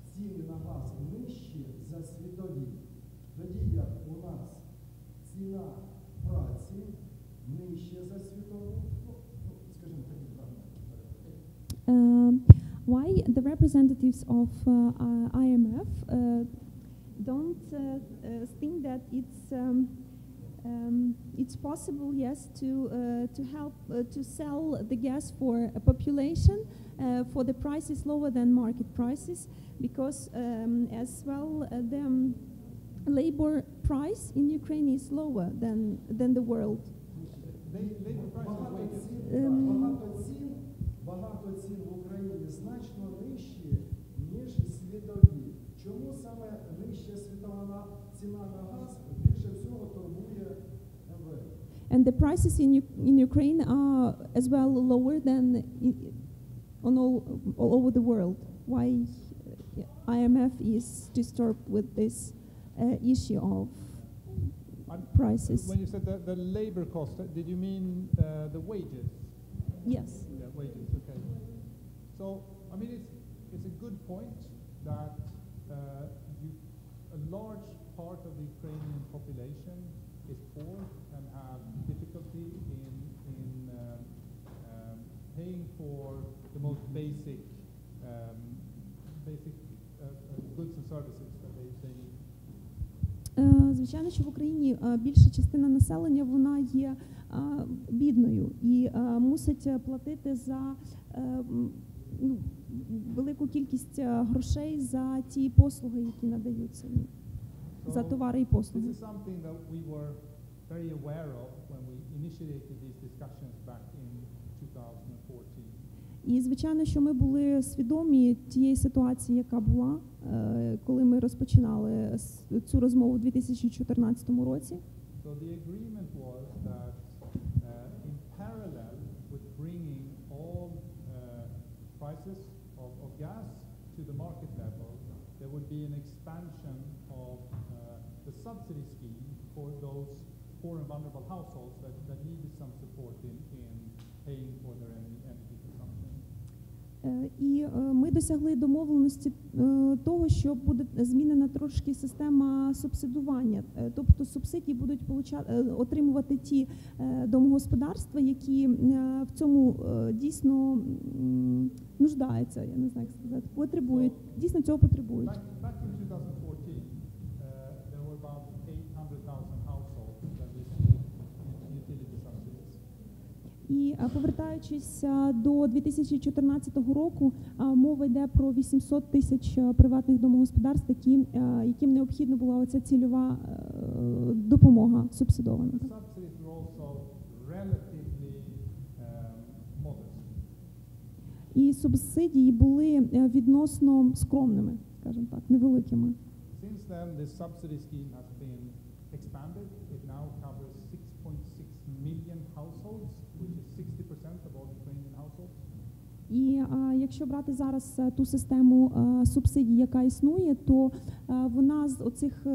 ціни на газ нижчі за світові, тоді як у нас ціна праці нижча за світову, скажімо, такі фрагменти. Why the representatives of IMF don't think that it's possible, yes, to help to sell the gas for a population for the prices lower than market prices, because as well the labor price in Ukraine is lower than the world. Багато цін в Україні значно нижчі, ніж світові. Чому саме нижча світова ціна на газ більше всього турбує МВФ? And the prices in Ukraine are as well lower than all over the world. Why IMF is disturbed with this issue of prices? When you said the labor cost, did you mean the wages? Yes. Yeah, wages. Okay. So I mean, it's a good point that a large part of the Ukrainian population is poor and have difficulty in paying for the most basic goods and services that they need. Звичайно, що в Україні більша частина населення, вона є бідною і мусить платити за велику кількість грошей за ті послуги, які надаються їм, за товари і послуги. This is something that we were very aware of when we initiated these discussions back in 2014. І, звичайно, що ми були свідомі тієї ситуації, яка була, коли ми розпочинали цю розмову у 2014 році. So the agreement was that in parallel with bringing all prices of gas to the market level, there would be an expansion of the subsidy scheme for those poor and vulnerable households that needed some support in paying for their energy consumption. І ми досягли домовленості того, що буде змінена трошки система субсидування. Тобто субсидії будуть отримувати ті домогосподарства, які в цьому дійсно нуждаються, я не знаю, як сказати, потребують, дійсно цього потребують. Back in 2014, there were about 800,000 households that received utility subsidies. І повертаючись до 2014 року, мова йде про 800 тисяч приватних домогосподарств, яким необхідна була оця цільова допомога субсидована. The subsidies were also relatively modest. І субсидії були відносно скромними, скажімо так, невеликими. Since then, this subsidy scheme has been expanded. It now covers 6.6 million households, which is 60% of all Ukrainian households. І якщо брати зараз ту систему субсидій, яка існує, то вона з оцих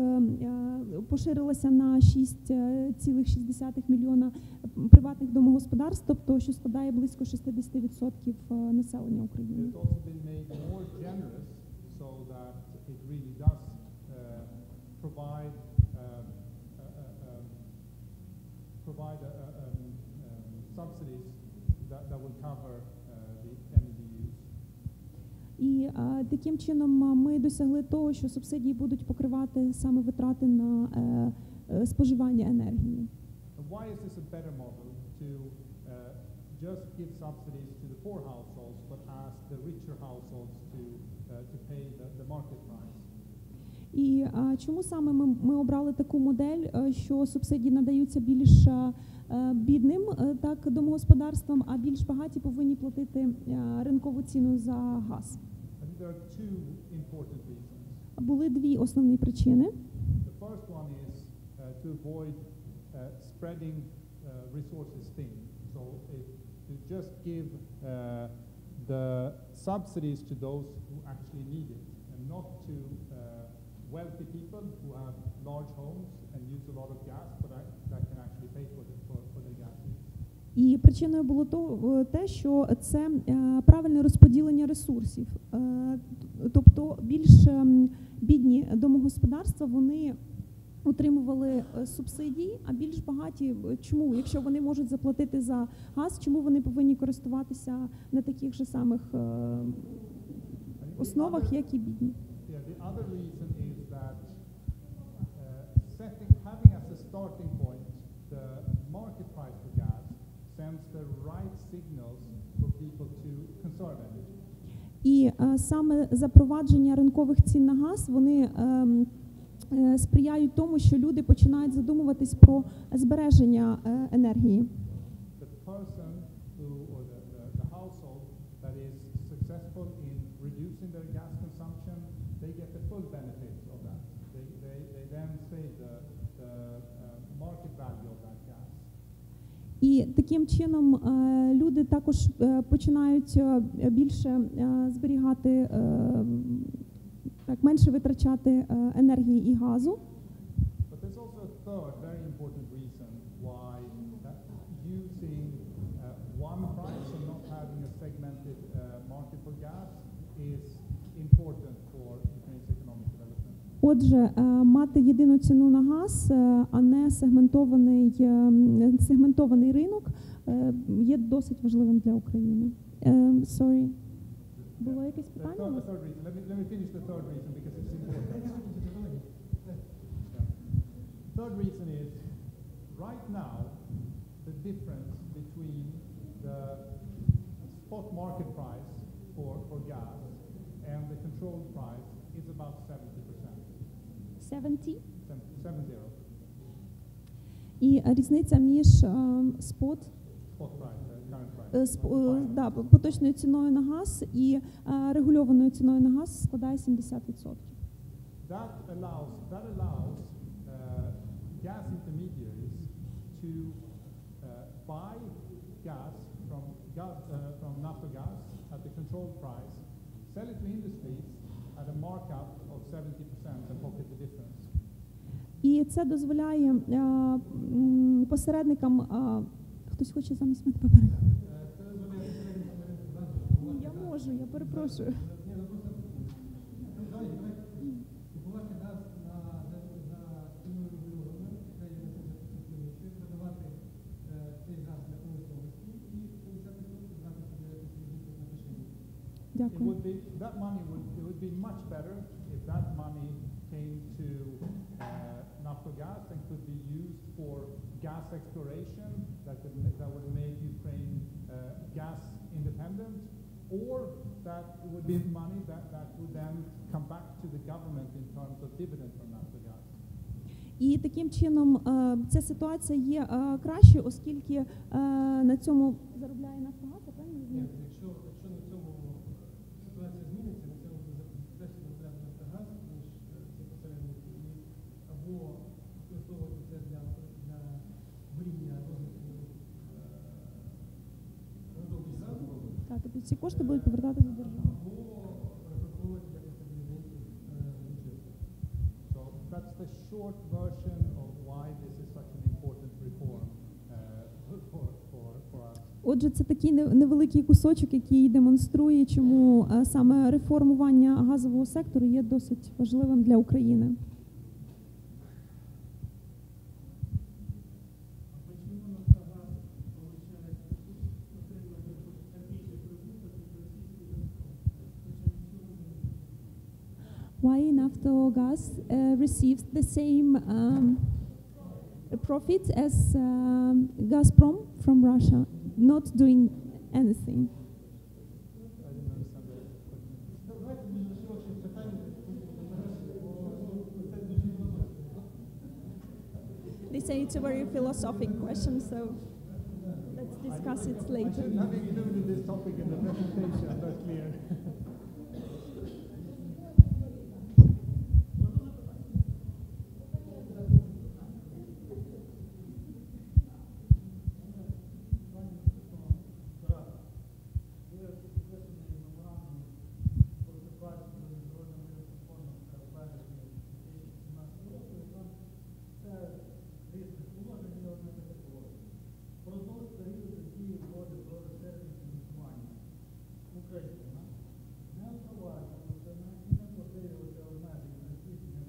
поширилася на 6,6 мільйона приватних домогосподарств, тобто що складає близько 60% населення України. It's also been made more generous so that it really does provide subsidies that will cover the energy use. І таким чином ми досягли того, що субсидії будуть покривати саме витрати на споживання енергії. Why is this a better model to just give subsidies to the poor households, but ask the richer households to pay the market price? І чому саме ми обрали таку модель, що субсидії надаються більш бідним так домогосподарствам, а більш багаті повинні платити ринкову ціну за газ? I think there are two important reasons. Були дві основні причини. The first one is to avoid spreading resources thin. So to just give the subsidies to those who actually need it, and not to wealthy people who have large homes and use a lot of gas, but that can actually pay for their gas use. І причиною було те, що це правильне розподілення ресурсів. Тобто більш бідні домогосподарства, вони отримували субсидії, а більш багаті, чому? Якщо вони можуть заплатити за газ, чому вони повинні користуватися на таких же самих основах, як і бідні? The other reason is that having as a starting point the market price for gas sends the right signals for people to conserve energy. І саме запровадження ринкових цін на газ, вони сприяють тому, що люди починають задумуватись про збереження енергії. The person or the household that is successful in reducing their gas consumption, they get the full benefits of that. They then save the market value of that gas. І таким чином люди також починають більше зберігати, так, менше витрачати енергії і газу. But there's also a third very important reason why using one price and not having a segmented market for gas is important for Ukraine's economic development. Отже, мати єдину ціну на газ, а не сегментований ринок, є досить важливим для України. Sorry. Було якесь питання у вас? The third reason. Let me finish the third reason because it's important. Third reason is right now the difference between the spot market price for gas and the controlled price is about 70%. 70? 70. І різниця між спот Spot price, current price. Поточною ціною на газ і регульованою ціною на газ складає 70%. That allows gas intermediaries to buy gas from Naftogaz at the controlled price, sell it to industries at a markup of 70% and pocket the difference. І це дозволяє посередникам, хтось хоче замість мене паперу? Я можу, я перепрошую. Купувати газ за ціною регульованою, яка є несправедливою, продавати цей газ для промисловості і 50% брати собі на кишені. Дякую. It would be much better if that money came to Naftogaz and could be used for gas exploration that would make Ukraine gas independent, or that it would be money that would then come back to the government in terms of dividend from Naftogaz. І таким чином ця ситуація є кращою, оскільки на цьому заробляє Нафтогаз, правильно? Ні, якщо на цьому ситуація зміниться, на цьому буде краще заробляти Нафтогаз, ніж ці посередники, або використовувати це для горіння розвитку родовищ газу, Так, тобто ці кошти будуть повертатися до держави. або розраховувати якось для дивідендів бюджету. So that's the short version of why this is such an important reform for us. Отже, це такий невеликий кусочок, який демонструє, чому саме реформування газового сектору є досить важливим для України. Why Naftogaz receives the same profit as Gazprom from Russia, not doing anything? I didn't understand the question. Давайте дуже ширше питання. They say it's a very philosophic question, so let's discuss it I later. shouldn't have included this topic in the presentation, that's clear. Продовж періоду дії угоди про розширене фінансування Україна не впроваджувалася і не посилювалися обмеження на здійснення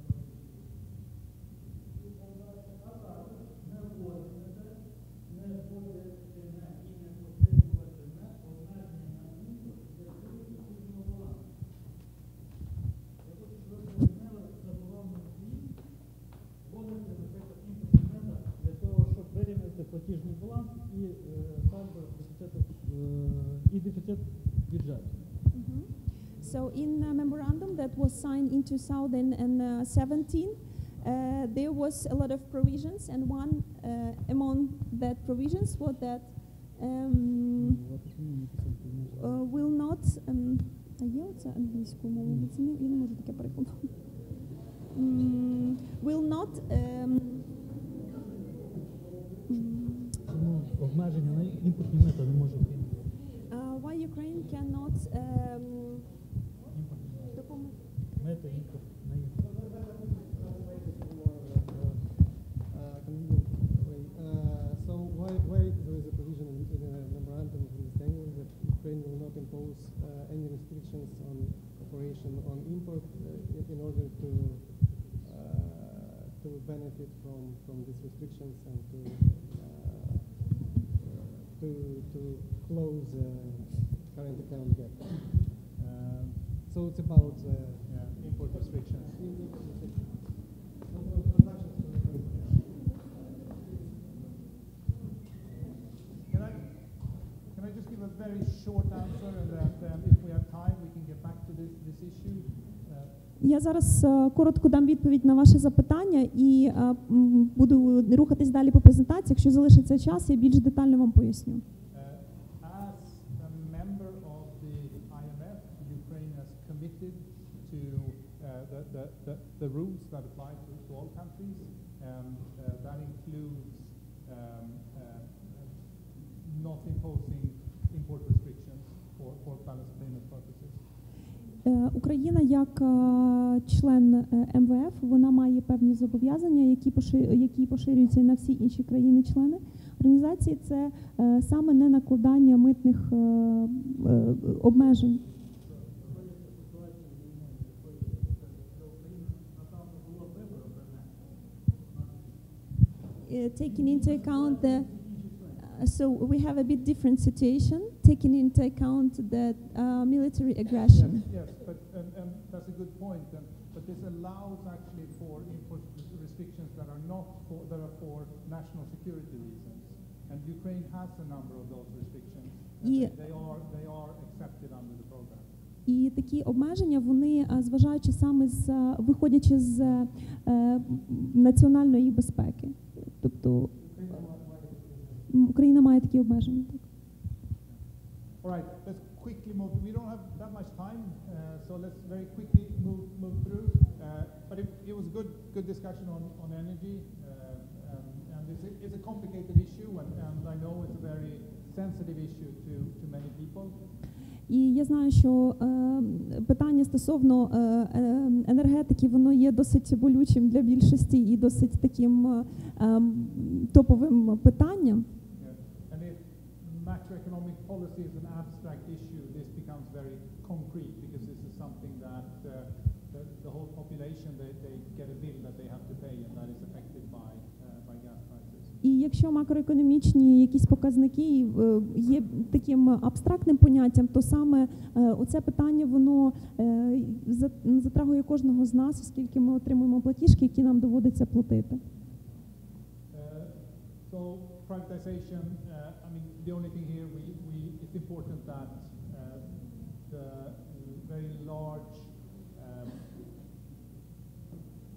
продажу, а також не вводитиме і не посилюватиме обмеження на імпорт для внутрішнього балансу. Я хочу, щоб ви пояснили заборону дій вводити, наприклад, імпортні методи для того, щоб вирівняти платіжний баланс і сальдо дефіцит бюджету. So in a memorandum that was signed in 2017, there was a lot of provisions, and one among that provisions was that will not а є оце англійською мовою? Я не можу таке перекладати. Will not Тому обмеження на імпортні методи може бути. why Ukraine cannot Мета імпорт на імпорт. So why there is a provision in the memorandum of understanding that Ukraine will not impose any restrictions on operation on import in order to benefit from these restrictions and to close current account gap. So it's about Import restrictions. Can I just give a very short answer, and then if we have time, we can get back to this issue. Я зараз коротко дам відповідь на ваше запитання і буду рухатись далі по презентації. Якщо залишиться час, я більш детально вам поясню. As a member of the IMF, Ukraine has committed to the rules that apply to all countries, and that includes not imposing import restrictions for balance payment purposes. Україна як член МВФ, вона має певні зобов'язання, які поширюються на всі інші країни-члени організації. Це саме не накладання митних обмежень. Taking into account so we have a bit different situation, taking into account the military aggression. Yes, but and that's a good point. But this allows actually for import restrictions that are not for national security reasons, and Ukraine has a number of those restrictions. They are accepted under the program. І такі обмеження, вони, зважаючи саме виходячи з національної безпеки. Тобто Україна має такі обмеження. Так. All right, let's quickly move. We don't have that much time, so let's very quickly move through. But it was good discussion on energy, and it's a complicated issue, and I know it's a very sensitive issue to many people. І я знаю, що питання стосовно енергетики, воно є досить болючим для більшості і досить таким топовим питанням. And if macroeconomic policy is an abstract issue, this becomes very concrete because this is something that the whole population they get a bill that they have to pay, and that is affected by gas prices. І якщо макроекономічні якісь показники є таким абстрактним поняттям, то саме оце питання, воно затрагує кожного з нас, оскільки ми отримуємо платіжки, які нам доводиться платити. So privatization, I mean, the only thing here, it's important that the very large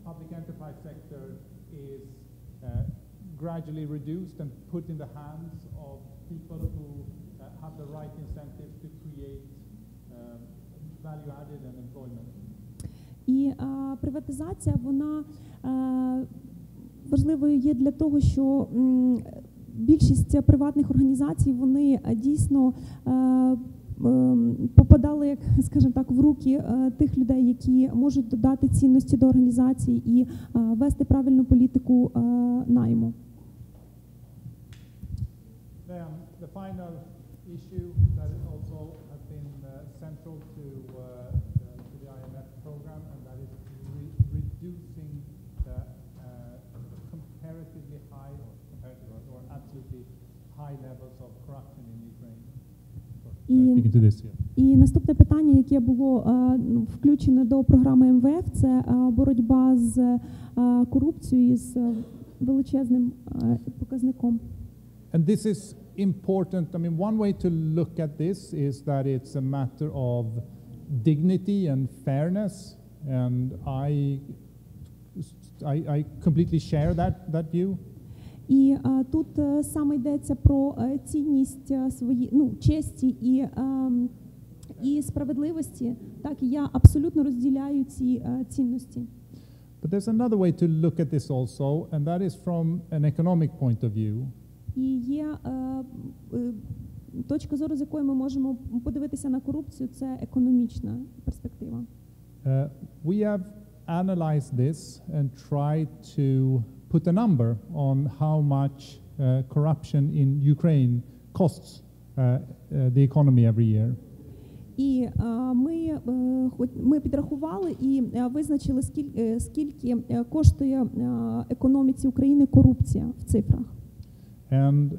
public enterprise sector is gradually reduced and put in the hands of people who have the right incentives to create value added and employment. І приватизація, вона важливою є для того, що більшість приватних організацій, вони дійсно попадали, як, скажімо так, в руки тих людей, які можуть додати цінності до організації і вести правильну політику найму. Then the final issue that also has been central to the IMF program, and that is reducing the comparatively high or absolutely high levels of corruption in Ukraine. Speaking to this here. І наступне питання, яке було включене до програми МВФ, це боротьба з корупцією, з величезним показником. And this is important. I mean, one way to look at this is that it's a matter of dignity and fairness, and I completely share that view. І тут саме йдеться про цінність честі і справедливості. Так, я абсолютно розділяю ці цінності. But there's another way to look at this also, and that is from an economic point of view. І є точка зору, з якої ми можемо подивитися на корупцію, це економічна перспектива. We have analyzed this and tried to put a number on how much corruption in Ukraine costs the economy every year. І ми підрахували і визначили, скільки коштує економіці України корупція в цифрах. And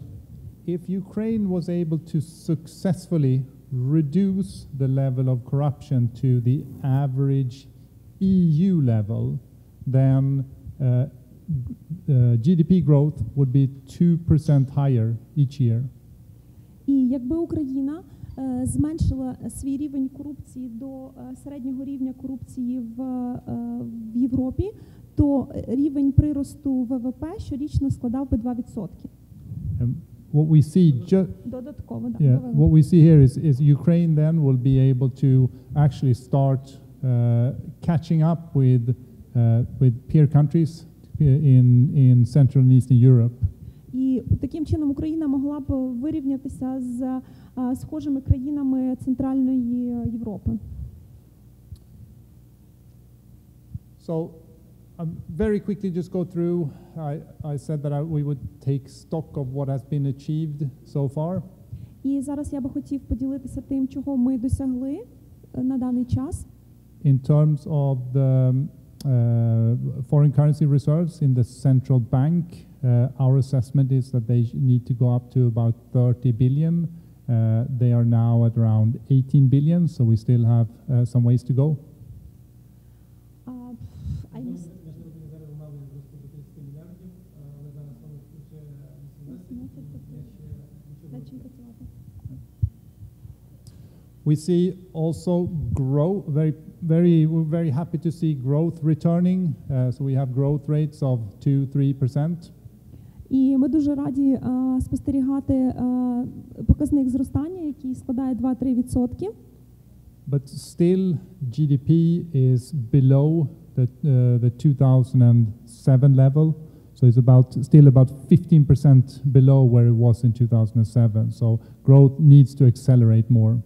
if Ukraine was able to successfully reduce the level of corruption to the average EU level, then GDP growth would be 2% higher each year. І якби Україна зменшила свій рівень корупції до середнього рівня корупції в Європі, то рівень приросту ВВП щорічно складав би 2%. What we see Додатково, what we see here is Ukraine then will be able to actually start catching up with peer countries in Central and Eastern Europe. І таким чином Україна могла б вирівнятися з схожими країнами Центральної Європи. So very quickly just go through, I said that we would take stock of what has been achieved so far. І зараз я би хотів поділитися тим, чого ми досягли на даний час. In terms of the foreign currency reserves in the central bank, our assessment is that they need to go up to about 30 billion. They are now at around 18 billion, so we still have some ways to go. Міжнародні резерви мали зрости до 30 мільярдів, але зараз вони вже 18 We see also growth, we're very happy to see growth returning. So we have growth rates of 2-3%. І ми дуже раді спостерігати показник зростання, який складає 2-3%. But still GDP is below the 2007 level. So it's still about 15% below where it was in 2007. So growth needs to accelerate more.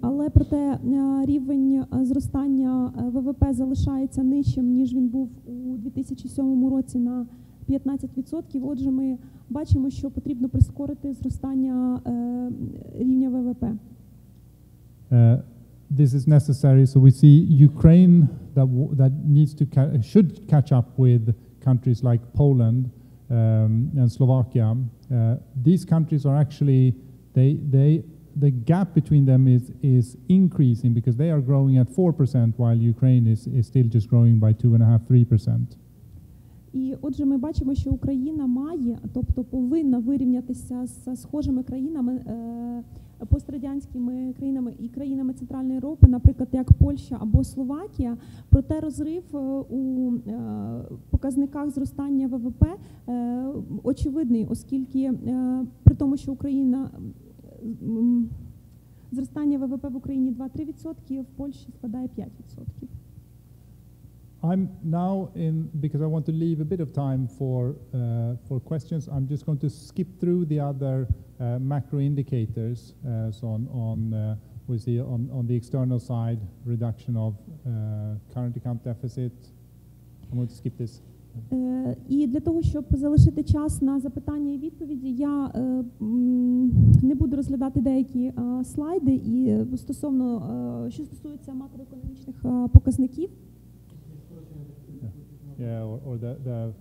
Але проте рівень зростання ВВП залишається нижчим, ніж він був у 2007 році на 15%. Отже, ми бачимо, що потрібно прискорити зростання рівня ВВП. This is necessary. So we see Ukraine that should catch up with countries like Poland and Slovakia. These countries are actually the gap between them is increasing because they are growing at 4% while Ukraine is still just growing by 2.5-3%. І отже, ми бачимо, що Україна має, тобто повинна вирівнятися з схожими країнами, пострадянськими країнами і країнами Центральної Європи, наприклад, як Польща або Словакія. Проте розрив у показниках зростання ВВП очевидний, оскільки при тому, що Україна зростання ВВП в Україні 2-3%, в Польщі складає 5%. I'm now because I want to leave a bit of time for questions. I'm just going to skip through the other macro indicators. So we see on the external side reduction of current account deficit. I'm going to skip this. І для того, щоб залишити час на запитання і відповіді, я не буду розглядати деякі слайди і стосовно, що стосується макроекономічних показників. Yeah, or the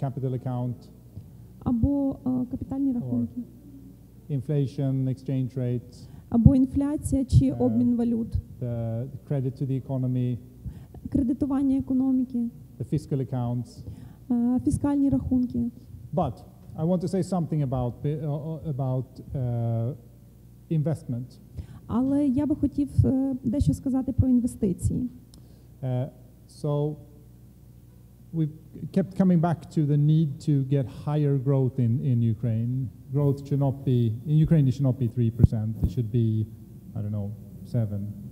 capital account. Або капітальні рахунки. Inflation, exchange rates. Або інфляція чи обмін валют. The credit to the economy. Кредитування економіки. The fiscal accounts. Фіскальні рахунки. But I want to say something about investment. Але я би хотів дещо сказати про інвестиції. So we kept coming back to the need to get higher growth in Ukraine. Growth should not be, in Ukraine it should not be 3%. It should be, I don't know,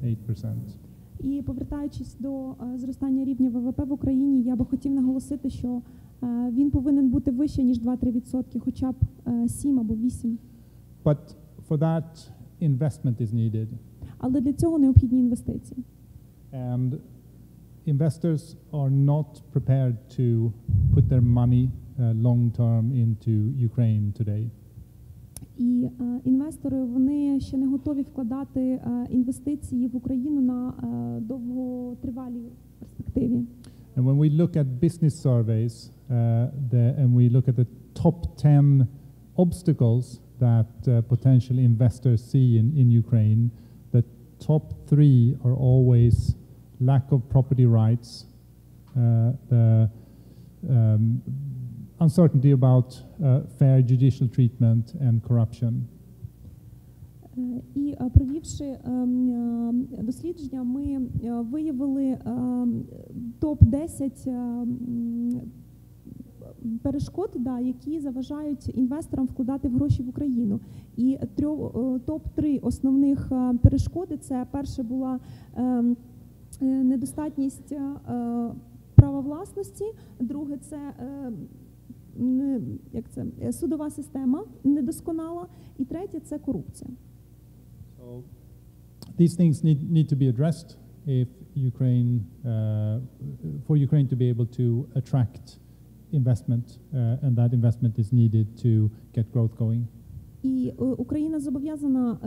7-8%. І повертаючись до зростання рівня ВВП в Україні, я би хотів наголосити, що він повинен бути вище, ніж 2-3%, хоча б 7 або 8. But for that investment is needed. Але для цього необхідні інвестиції. And investors are not prepared to put their money long term into Ukraine today. І інвестори, вони ще не готові вкладати інвестиції в Україну на довготривалій перспективі. And when we look at business surveys and we look at the top 10 obstacles that potential investors see in Ukraine, the top 3 are always lack of property rights, the uncertainty about fair judicial treatment and corruption. І провівши дослідження, ми виявили топ-10 перешкод, які заважають інвесторам вкладати в гроші в Україну. І топ-3 основних перешкоди – це перше була недостатність права власності, друге – це судова система недосконала, і третє – це корупція. So these things need to be addressed. if for Ukraine to be able to attract investment, and that investment is needed to get growth going. І Україна зобов'язана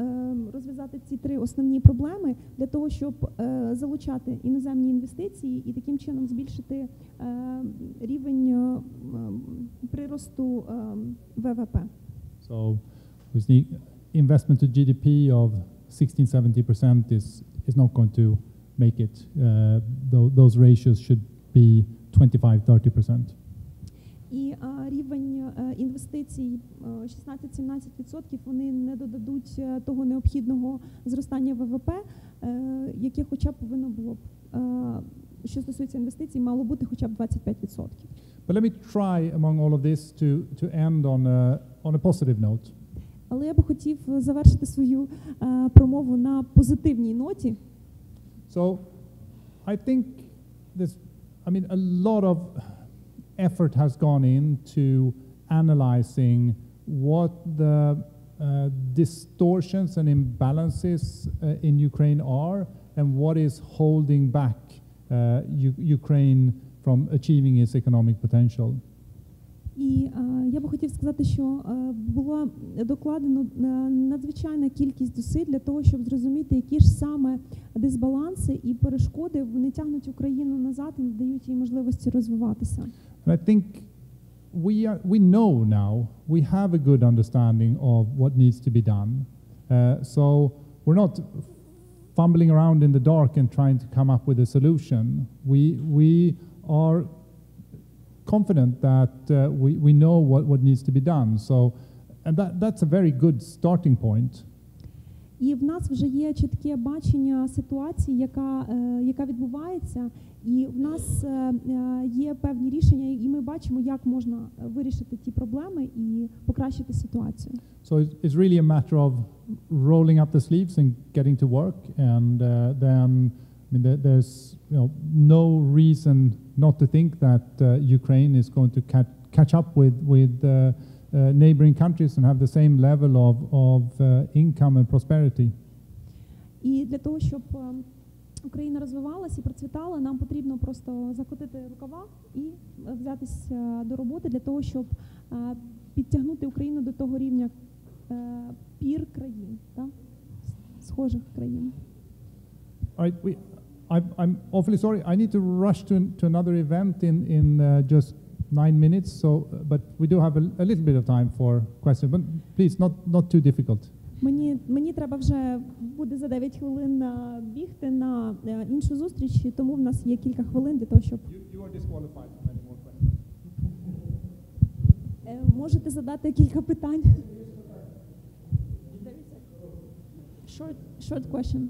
розв'язати ці три основні проблеми для того, щоб залучати іноземні інвестиції і таким чином збільшити рівень приросту ВВП. So, the investment to GDP of 16-70% is not going to make it. Those ratios should be 25-30%. І рівень інвестицій 16-17% вони не додадуть того необхідного зростання ВВП, яке хоча б повинно було б, що стосується інвестицій, мало бути хоча б 25%. But let me try among all of this to end on a positive note. Але я би хотів завершити свою промову на позитивній ноті. So, I think a lot of effort has gone into analyzing what the distortions and imbalances in Ukraine are and what is holding back Ukraine from achieving its economic potential. І я би хотів сказати, що була докладено надзвичайна кількість зусиль для того, щоб зрозуміти, які ж саме дисбаланси і перешкоди вони тягнуть Україну назад і не дають їй можливості розвиватися. And I think we know now, we have a good understanding of what needs to be done. So we're not fumbling around in the dark and trying to come up with a solution. We are confident that we know what needs to be done. So, and that's a very good starting point. І в нас вже є чітке бачення ситуації, яка відбувається, і в нас є певні рішення, і ми бачимо, як можна вирішити ті проблеми і покращити ситуацію. So it's really a matter of rolling up the sleeves and getting to work, and then there's no reason not to think that Ukraine is going to catch up with neighboring countries and have the same level of income and prosperity. І для того, щоб Україна розвивалася і процвітала, нам потрібно просто закотити рукава і взятися до роботи для того, щоб підтягнути Україну до того рівня пір країн, схожих країн. I'm awfully sorry. I need to rush to another event in just 9 minutes. So, but we do have a little bit of time for questions. But please, not too difficult. Мені треба вже буде за 9 хвилин бігти на іншу зустріч, тому в нас є кілька хвилин для того, щоб... You are disqualified from any more questions. Можете задати кілька питань. Short question.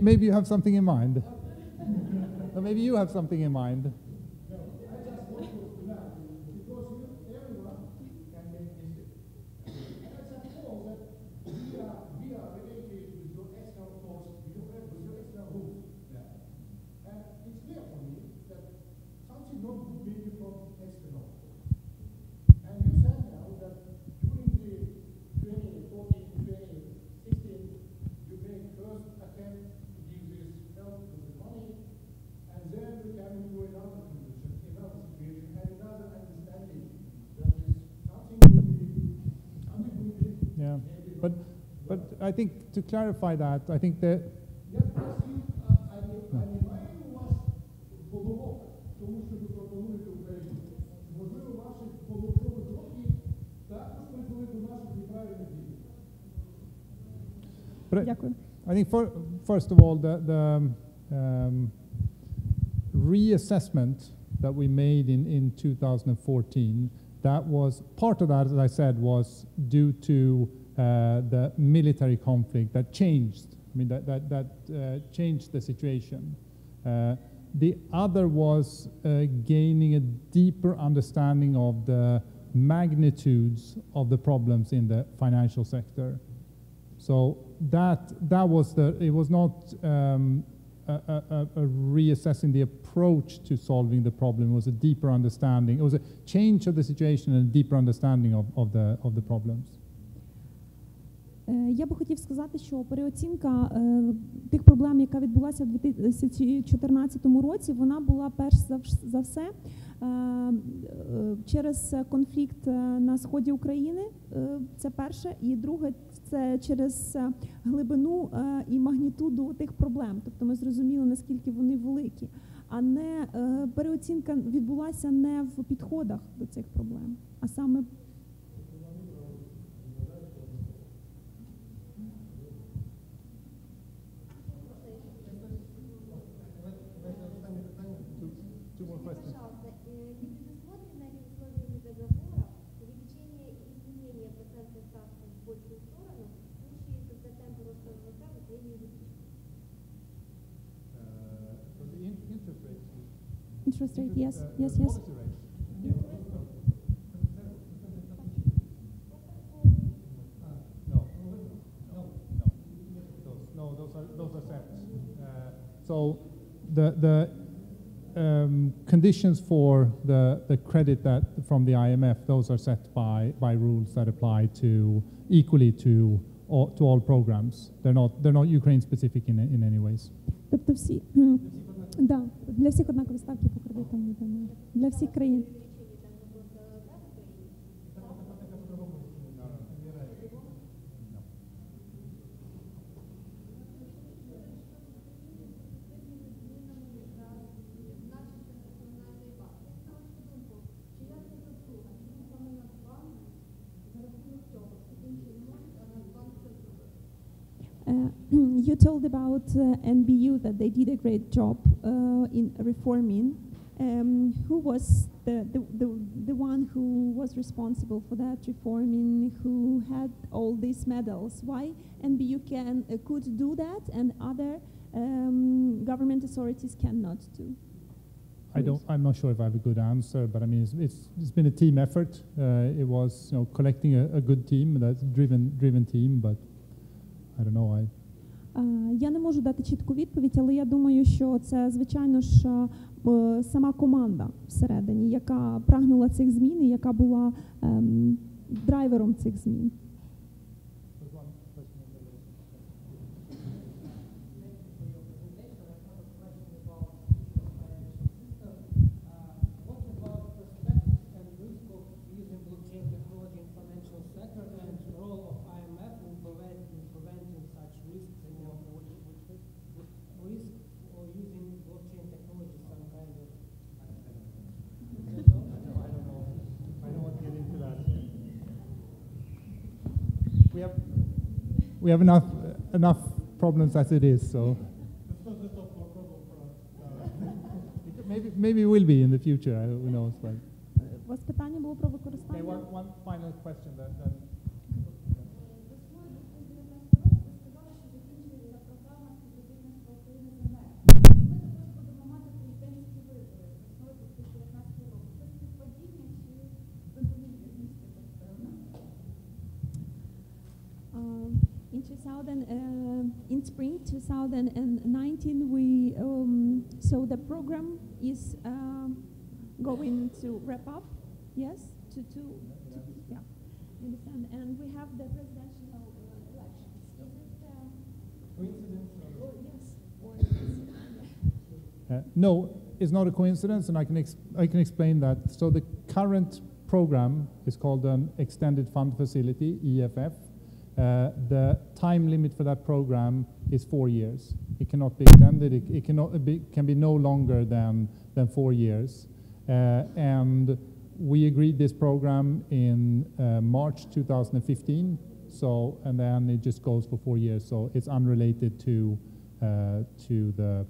Maybe you have something in mind. Or maybe you have something in mind. Yeah, but I think to clarify that, I think that. But I think first of all, the reassessment that we made in 2014, that was part of that, as I said, was due to the military conflict that changed I mean, that changed the situation. The other was gaining a deeper understanding of the magnitudes of the problems in the financial sector. So that was it was not a reassessing the approach to solving the problem. It was a deeper understanding. It was a change of the situation and a deeper understanding of the problems. Я би хотів сказати, що переоцінка тих проблем, яка відбулася в 2014 році, вона була перш за все через конфлікт на сході України, це перше, і друге, це через глибину і магнітуду тих проблем. Тобто ми зрозуміли, наскільки вони великі, а не переоцінка відбулася не в підходах до цих проблем, а саме Пожалуйста, не предусмотрено ли условиями договора увеличение и изменение процентной ставки в большую сторону в случае, когда темпы роста ВВП в Украине увеличатся? interest rate, yes, yes, yes. Those are set. So the conditions for the credit that from the IMF, those are set by rules that apply to equally to all programs. They're not Ukraine specific in any ways. Тобто всі, да, для всіх однакові ставки по кредитам, для всіх країн. You told about NBU that they did a great job in reforming. Who was the one who was responsible for that reforming, who had all these medals? Why NBU could do that and other government authorities cannot do? I'm not sure if I have a good answer, but I mean, it's been a team effort. It was, collecting a good team, that's driven team, but I don't know. Я не можу дати чітку відповідь, але я думаю, що це, звичайно ж, сама команда всередині, яка прагнула цих змін і яка була драйвером цих змін. We have enough problems as it is, so maybe it will be in the future. Who knows? But У вас питання було про використання? one final question then. In spring 2019, so the program is going to wrap up, yes? Yeah, understand. And we have the presidential elections. Is it coincidence? Yes. Or No, it's not a coincidence, and I can explain that. So the current program is called an Extended Fund Facility, EFF. The time limit for that program is 4 years. It cannot be extended. It can be no longer than 4 years. And we agreed this program in March 2015. So, and then it just goes for 4 years. So it's unrelated to the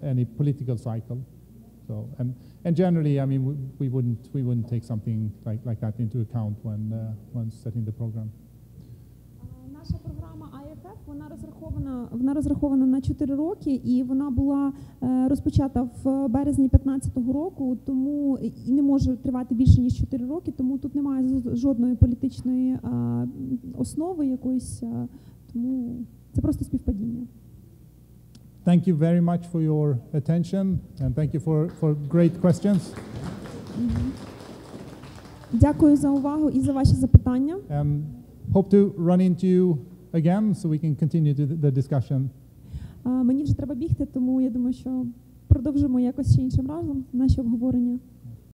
any political cycle. So, and generally, I mean, we wouldn't take something like that into account when setting the program. Наша програма IFF, вона розрахована на 4 роки, і вона була розпочата в березні 2015 року, тому і не може тривати більше ніж 4 роки, тому тут немає жодної політичної основи якоїсь, тому це просто співпадіння. Thank you very much for your attention and thank you for great questions. Дякую за увагу і за ваші запитання. Hope to run into you again so we can continue the discussion. Мені вже треба бігти, тому я думаю, що продовжимо якось ще іншим разом наші обговорення.